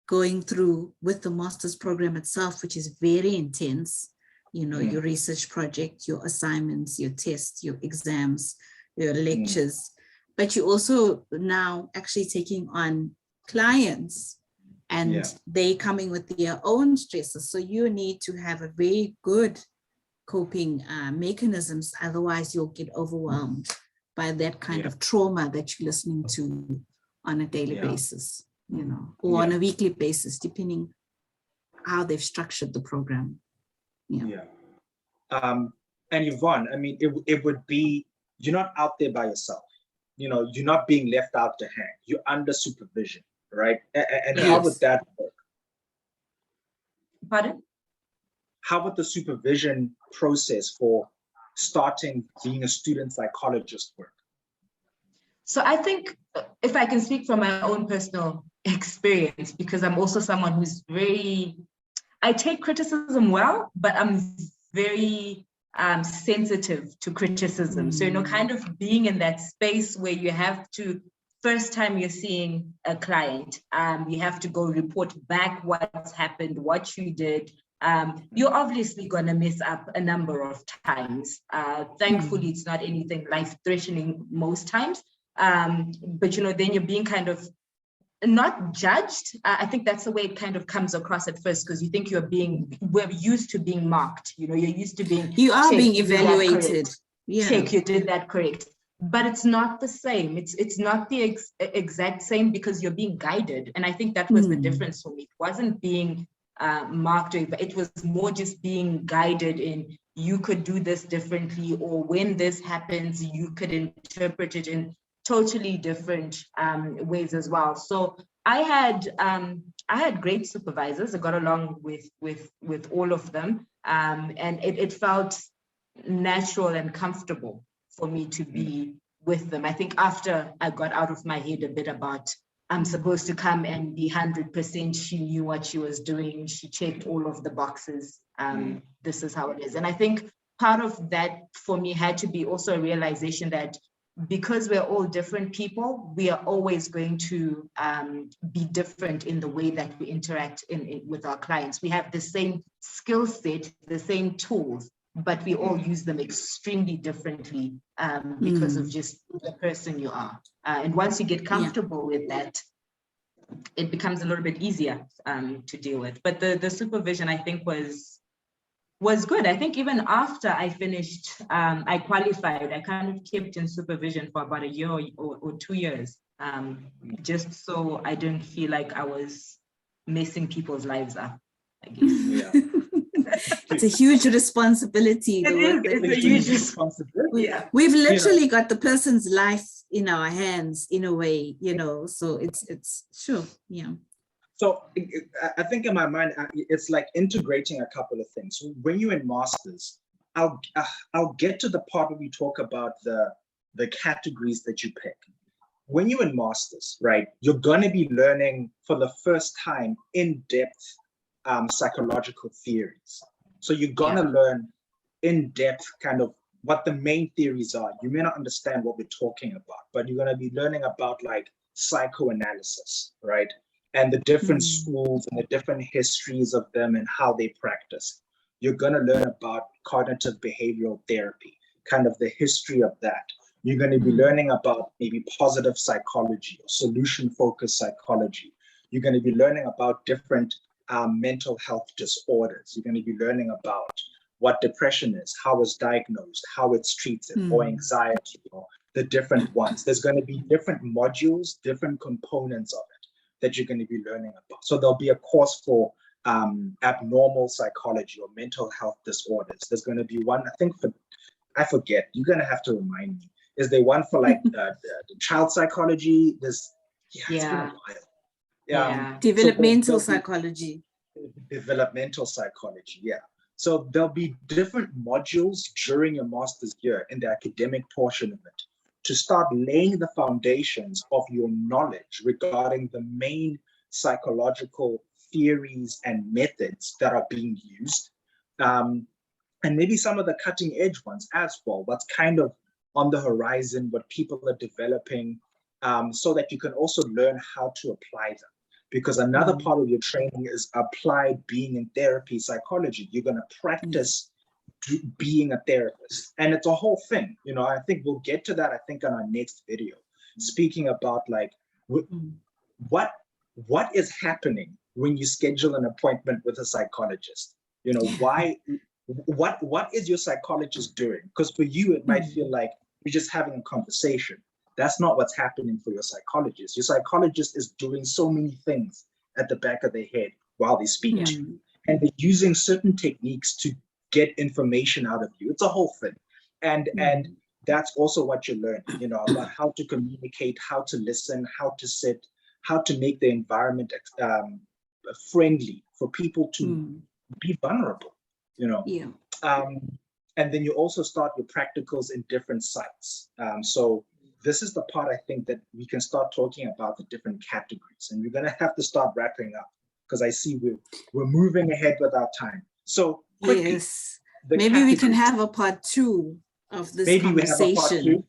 going through with the master's program itself, which is very intense, you know, your research project, your assignments, your tests, your exams, your lectures, but you're also now actually taking on clients, and they coming with their own stresses. So you need to have a very good coping mechanisms. Otherwise you'll get overwhelmed by that kind of trauma that you're listening to on a daily basis, you know, or on a weekly basis, depending how they've structured the program. And Yvonne, I mean, it would be, you're not out there by yourself. You know, you're not being left out to hang. You're under supervision, right? And how would that work? Pardon? How would the supervision process for starting being a student psychologist work? So I think, if I can speak from my own personal experience, because I'm also someone who's I take criticism well, but I'm very sensitive to criticism. So, you know, kind of being in that space where you have to, first time you're seeing a client, you have to go report back what's happened, what you did. You're obviously going to mess up a number of times. Thankfully, it's not anything life-threatening most times. But, you know, then you're being kind of not judged. I think that's the way it kind of comes across at first, because you think we're used to being marked. You know, you're used to being, you are being evaluated. Check, you did that correct. But it's not the same. It's not the exact same, because you're being guided. And I think that was the difference for me. It wasn't being marked, but it was more just being guided in, you could do this differently, or when this happens, you could interpret it in totally different ways as well. So I had great supervisors. I got along with all of them, and it felt natural and comfortable for me to be with them. I think after I got out of my head a bit about I'm supposed to come and be 100%, she knew what she was doing. She checked all of the boxes. This is how it is. And I think part of that for me had to be also a realization that because we're all different people, we are always going to be different in the way that we interact with our clients. We have the same skill set, the same tools, but we all use them extremely differently because of just the person you are. And once you get comfortable with that, it becomes a little bit easier to deal with. But the supervision, I think, was good. I think even after I finished, I qualified, I kind of kept in supervision for about a year or 2 years, just so I didn't feel like I was messing people's lives up, I guess. It's a huge responsibility. It's a huge responsibility. We've literally got the person's life in our hands in a way, so it's sure. Yeah. So I think in my mind, it's like integrating a couple of things. When you're in masters, I'll get to the part where we talk about the categories that you pick. When you're in masters, right, you're going to be learning for the first time in-depth psychological theories. So you're going to learn in-depth kind of what the main theories are. You may not understand what we're talking about, but you're going to be learning about like psychoanalysis, right? And the different schools and the different histories of them and how they practice. You're going to learn about cognitive behavioral therapy, kind of the history of that. You're going to be learning about maybe positive psychology or solution-focused psychology. You're going to be learning about different mental health disorders. You're going to be learning about what depression is, how it's diagnosed, how it's treated, or anxiety, or the different ones. There's going to be different modules, different components of it that you're going to be learning about. So there'll be a course for abnormal psychology or mental health disorders. There's going to be one, I forget, you're going to have to remind me. Is there one for like the child psychology? It's been a while. Developmental psychology. Developmental psychology, So there'll be different modules during your master's year in the academic portion of it to start laying the foundations of your knowledge regarding the main psychological theories and methods that are being used, and maybe some of the cutting edge ones as well, what's kind of on the horizon, what people are developing, so that you can also learn how to apply them. Because another part of your training is applied being in therapy psychology. You're going to practice being a therapist, and it's a whole thing. I think we'll get to that, I think, on our next video, speaking about like what is happening when you schedule an appointment with a psychologist. What is your psychologist doing? Because for you it might feel like you're just having a conversation. That's not what's happening for your psychologist. Your psychologist is doing so many things at the back of their head while they speak to you, and they're using certain techniques to get information out of you. It's a whole thing. And that's also what you're learning, about how to communicate, how to listen, how to sit, how to make the environment friendly for people to be vulnerable, and then you also start your practicals in different sites. So this is the part I think that we can start talking about the different categories, and we're going to have to start wrapping up because I see we're moving ahead with our time. So quickly, maybe we can have a part 2 of this conversation,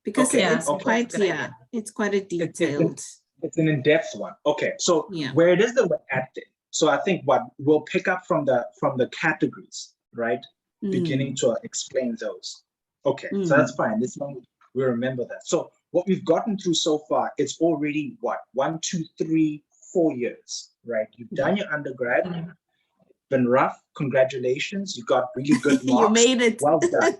because it's quite a detailed. It's an in-depth one. Okay, so where it is that we're at then. So I think what we'll pick up from the categories, right? Beginning to explain those. Okay, so that's fine. This one we remember that. So what we've gotten through so far, it's already what 1, 2, 3, 4 years, right? You've done your undergrad. Been rough. Congratulations, you got really good marks. You made it. Well done.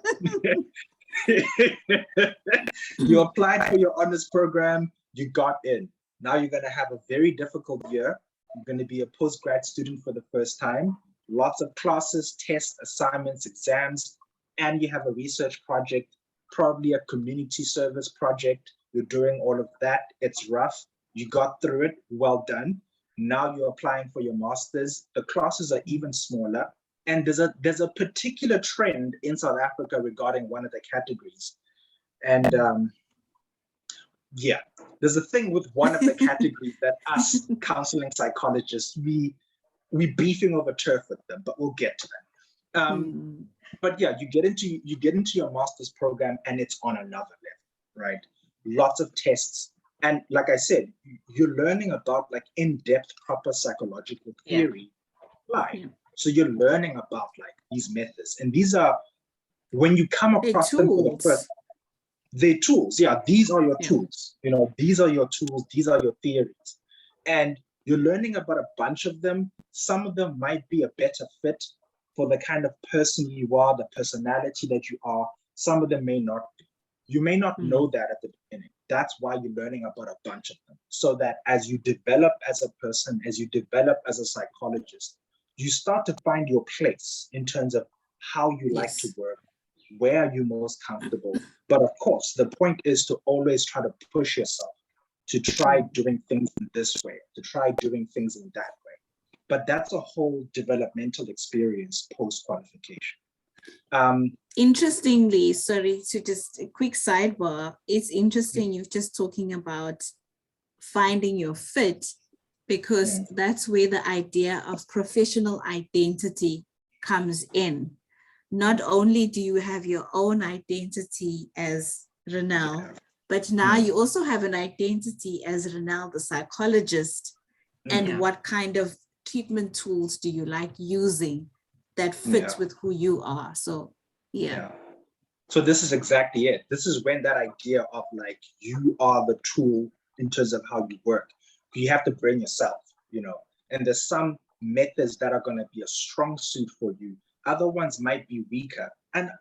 You applied for your honors program, you got in. Now you're going to have a very difficult year. You're going to be a postgrad student for the first time. lots of classes, tests, assignments, exams, and you have a research project, probably a community service project. You're doing all of that. It's rough. You got through it. Well done. Now you're applying for your master's. The classes are even smaller. And there's a particular trend in South Africa regarding one of the categories. And yeah, there's a thing with one of the categories that us counseling psychologists, we beefing over turf with them, but we'll get to that. But yeah, you get into your master's program and it's on another level, right? Lots of tests. And like I said, you're learning about like in-depth, proper psychological theory. So you're learning about like these methods. And these are, when you come across them for the first time, they're tools. Yeah, these are your tools. You know, these are your tools. These are your theories. And you're learning about a bunch of them. Some of them might be a better fit for the kind of person you are, the personality that you are. Some of them may not be. You may not know that at the beginning. That's why you're learning about a bunch of them. So that as you develop as a person, as you develop as a psychologist, you start to find your place in terms of how you like to work, where are you most comfortable. But of course, the point is to always try to push yourself, to try doing things in this way, to try doing things in that way. But that's a whole developmental experience post-qualification. Interestingly, sorry to just a quick sidebar, it's interesting you're just talking about finding your fit, because that's where the idea of professional identity comes in. Not only do you have your own identity as Ronelle, but now you also have an identity as Ronelle, the psychologist, and what kind of treatment tools do you like using that fits with who you are? So, So this is exactly it. This is when that idea of like, you are the tool in terms of how you work. You have to bring yourself, you know, and there's some methods that are going to be a strong suit for you. Other ones might be weaker. And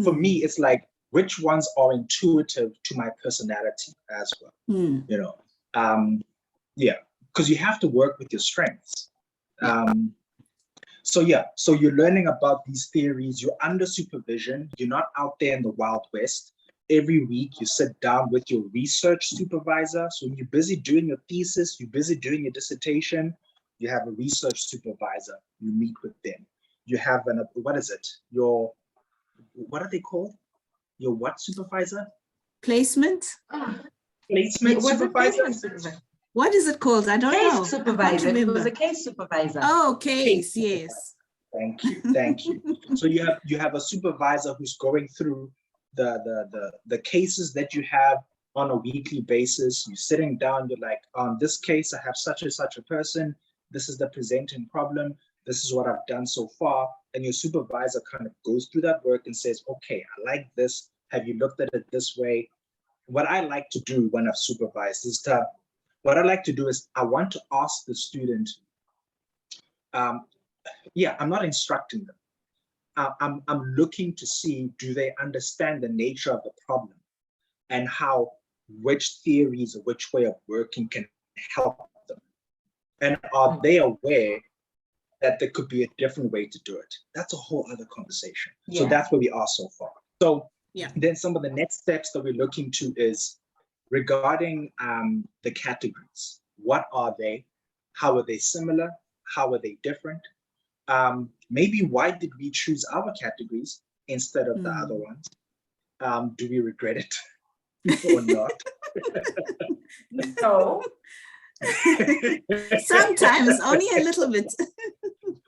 for me, it's like, which ones are intuitive to my personality as well, you know? Because you have to work with your strengths. So you're learning about these theories, you're under supervision, you're not out there in the Wild West. Every week you sit down with your research supervisor. So when you're busy doing your thesis, you're busy doing your dissertation, you have a research supervisor, you meet with them. You have what are they called? Your what supervisor? Placement? Placement supervisor? What is it called? I don't know. Case supervisor. It was a case supervisor. Oh, case, yes. Thank you. So you have a supervisor who's going through the cases that you have on a weekly basis. You're sitting down, you're like, on this case, I have such and such a person. This is the presenting problem. This is what I've done so far. And your supervisor kind of goes through that work and says, okay, I like this. Have you looked at it this way? What I like to do when I've supervised is I want to ask the student, I'm not instructing them. I'm looking to see, do they understand the nature of the problem and how which theories or which way of working can help them? And are they aware that there could be a different way to do it? That's a whole other conversation. So that's where we are so far. So then some of the next steps that we're looking to is regarding the categories. What are they? How are they similar? How are they different? Maybe why did we choose our categories instead of the other ones? Do we regret it or not? No. Sometimes, only a little bit.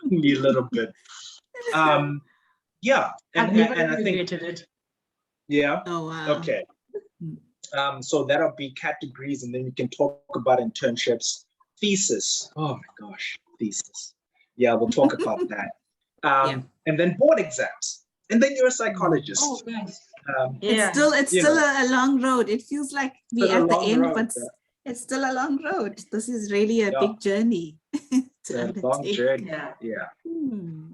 Only a little bit. And I think it. Yeah. Oh wow. Okay. So that'll be categories, and then we can talk about internships, thesis. Oh my gosh, thesis. Yeah, we'll talk about that. And then board exams, and then you're a psychologist. Oh, nice. It's still a long road. It feels like we're at the end, but it's still a long road. This is really a big journey. It's a long journey. Yeah.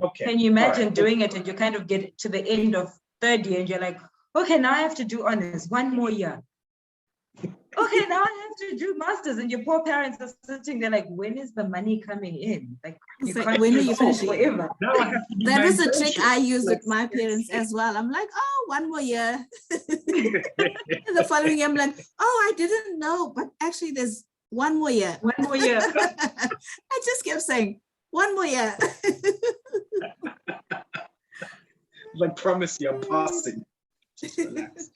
Okay. Can you imagine doing it and you kind of get to the end of third year and you're like, okay, now I have to do honors, one more year. Okay, now now I have to do masters, and your poor parents are sitting there like, when is the money coming in? Like, you It's like, can't when do are you this finishing? forever. Now I have to do That my was a trick internship. I used Like, with my parents as well. I'm like, oh, one more year. And the following year, I'm like, oh, I didn't know, but actually there's one more year. One more year. I just kept saying, one more year. like, promise you, I'm passing. Just relax.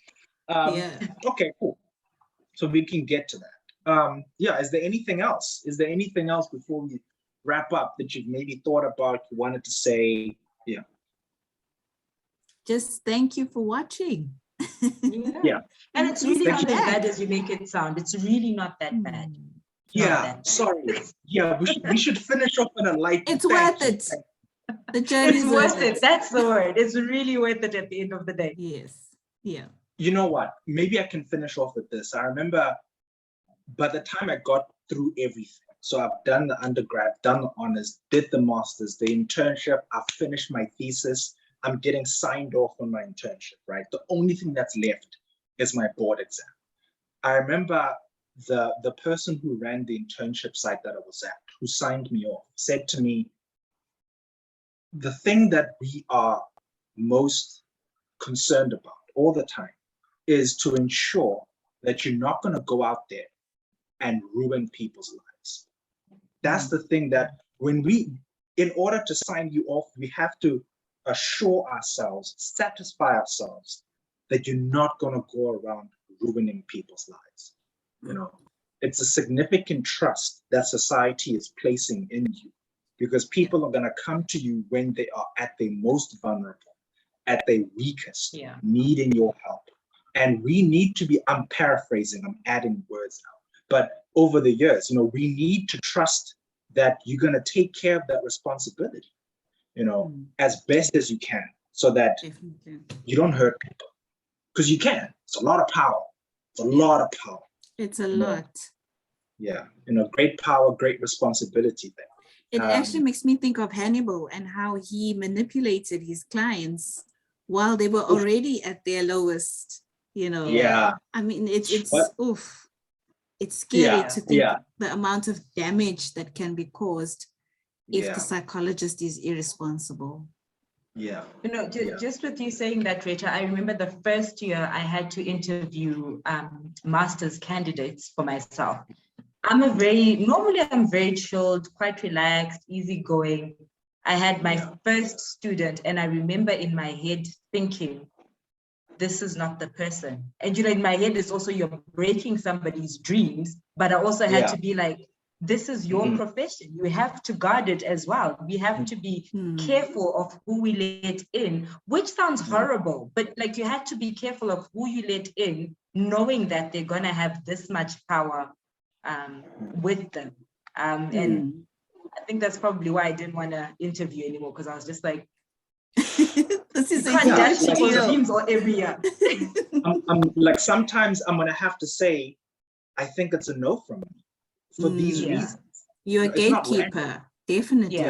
Yeah. Okay, cool. So we can get to that. Yeah, is there anything else? Is there anything else before we wrap up that you've maybe thought about, you wanted to say? Yeah. Just thank you for watching. Yeah. And it's really Thank not you. as bad as you make it sound. It's really not that bad. Mm. Not Yeah, that bad. sorry. Yeah, we should finish off on a light. It's Thank worth you. it. The journey's It's worth it. That's the word. It's really worth it at the end of the day. Yes. Yeah. You know what? Maybe I can finish off with this. I remember by the time I got through everything, so I've done the undergrad, done the honors, did the masters, the internship, I've finished my thesis, I'm getting signed off on my internship, right? The only thing that's left is my board exam. I remember the person who ran the internship site that I was at, who signed me off, said to me, the thing that we are most concerned about all the time is to ensure that you're not going to go out there and ruin people's lives. That's the thing that in order to sign you off, we have to assure ourselves, satisfy ourselves that you're not going to go around ruining people's lives. You know, it's a significant trust that society is placing in you, because people are going to come to you when they are at their most vulnerable, at their weakest, needing your help. And we need to be, I'm paraphrasing, I'm adding words now, but over the years, you know, we need to trust that you're going to take care of that responsibility, you know, as best as you can, so that you don't hurt people. Because you can. It's a lot of power. It's a lot of power. It's a lot. Yeah, you know, great power, great responsibility there. It actually makes me think of Hannibal and how he manipulated his clients while they were already at their lowest, you know. Yeah. I mean, it's scary to think the amount of damage that can be caused if the psychologist is irresponsible. Yeah. You know, just with you saying that, Rita, I remember the first year I had to interview master's candidates for myself. Normally I'm very chilled, quite relaxed, easygoing. I had my first student, and I remember in my head thinking, this is not the person. And, you know, in my head, it's also you're breaking somebody's dreams, but I also had to be like, this is your profession. You have to guard it as well. We have to be careful of who we let in, which sounds horrible, but like you had to be careful of who you let in, knowing that they're going to have this much power with them. And I think that's probably why I didn't want to interview anymore, because I was just like, this is you can't dash people's dreams every year. I'm like, sometimes I'm going to have to say, I think it's a no from me for these reasons. You're a gatekeeper, definitely.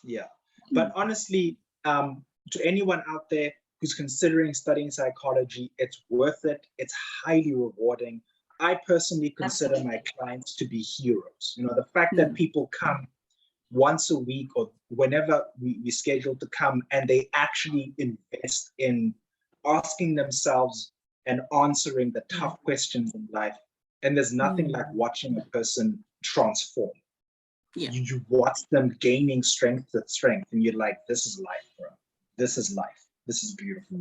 Yeah. But honestly, to anyone out there who's considering studying psychology, it's worth it. It's highly rewarding. I personally consider my clients to be heroes. You know, the fact that people come once a week or whenever we schedule to come, and they actually invest in asking themselves and answering the tough questions in life. And there's nothing like watching a person transform. You watch them gaining strength to strength, and you're like, this is life, bro. This is life. This is beautiful,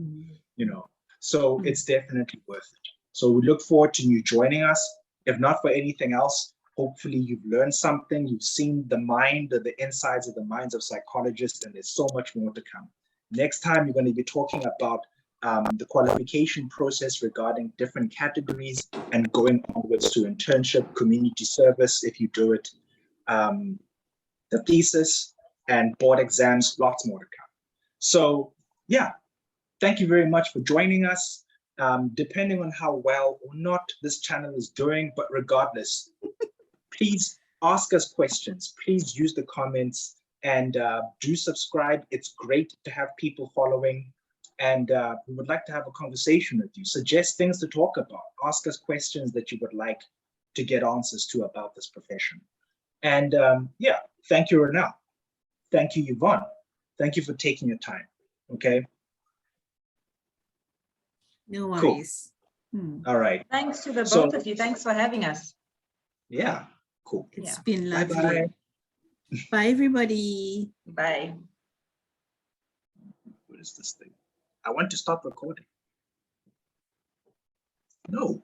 you know? So it's definitely worth it. So we look forward to you joining us. If not for anything else, hopefully you've learned something. You've seen the mind or the insides of the minds of psychologists, and there's so much more to come. Next time, you're going to be talking about the qualification process regarding different categories and going onwards to internship, community service, if you do it, the thesis and board exams, lots more to come. So yeah, thank you very much for joining us. Depending on how well or not this channel is doing, but regardless, please ask us questions. Please use the comments and do subscribe. It's great to have people following. and we would like to have a conversation with you, suggest things to talk about, ask us questions that you would like to get answers to about this profession. And yeah, thank you, Ronelle. Thank you, Yvonne. Thank you for taking your time. Okay. No worries. All right. Thanks to the both of you. Thanks for having us. Yeah, cool. It's been lovely. Bye-bye. Bye, everybody. Bye. What is this thing? I want to stop recording. No,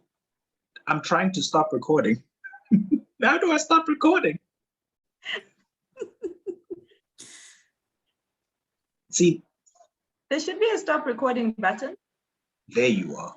I'm trying to stop recording. How do I stop recording? See, There should be a stop recording button. there you are.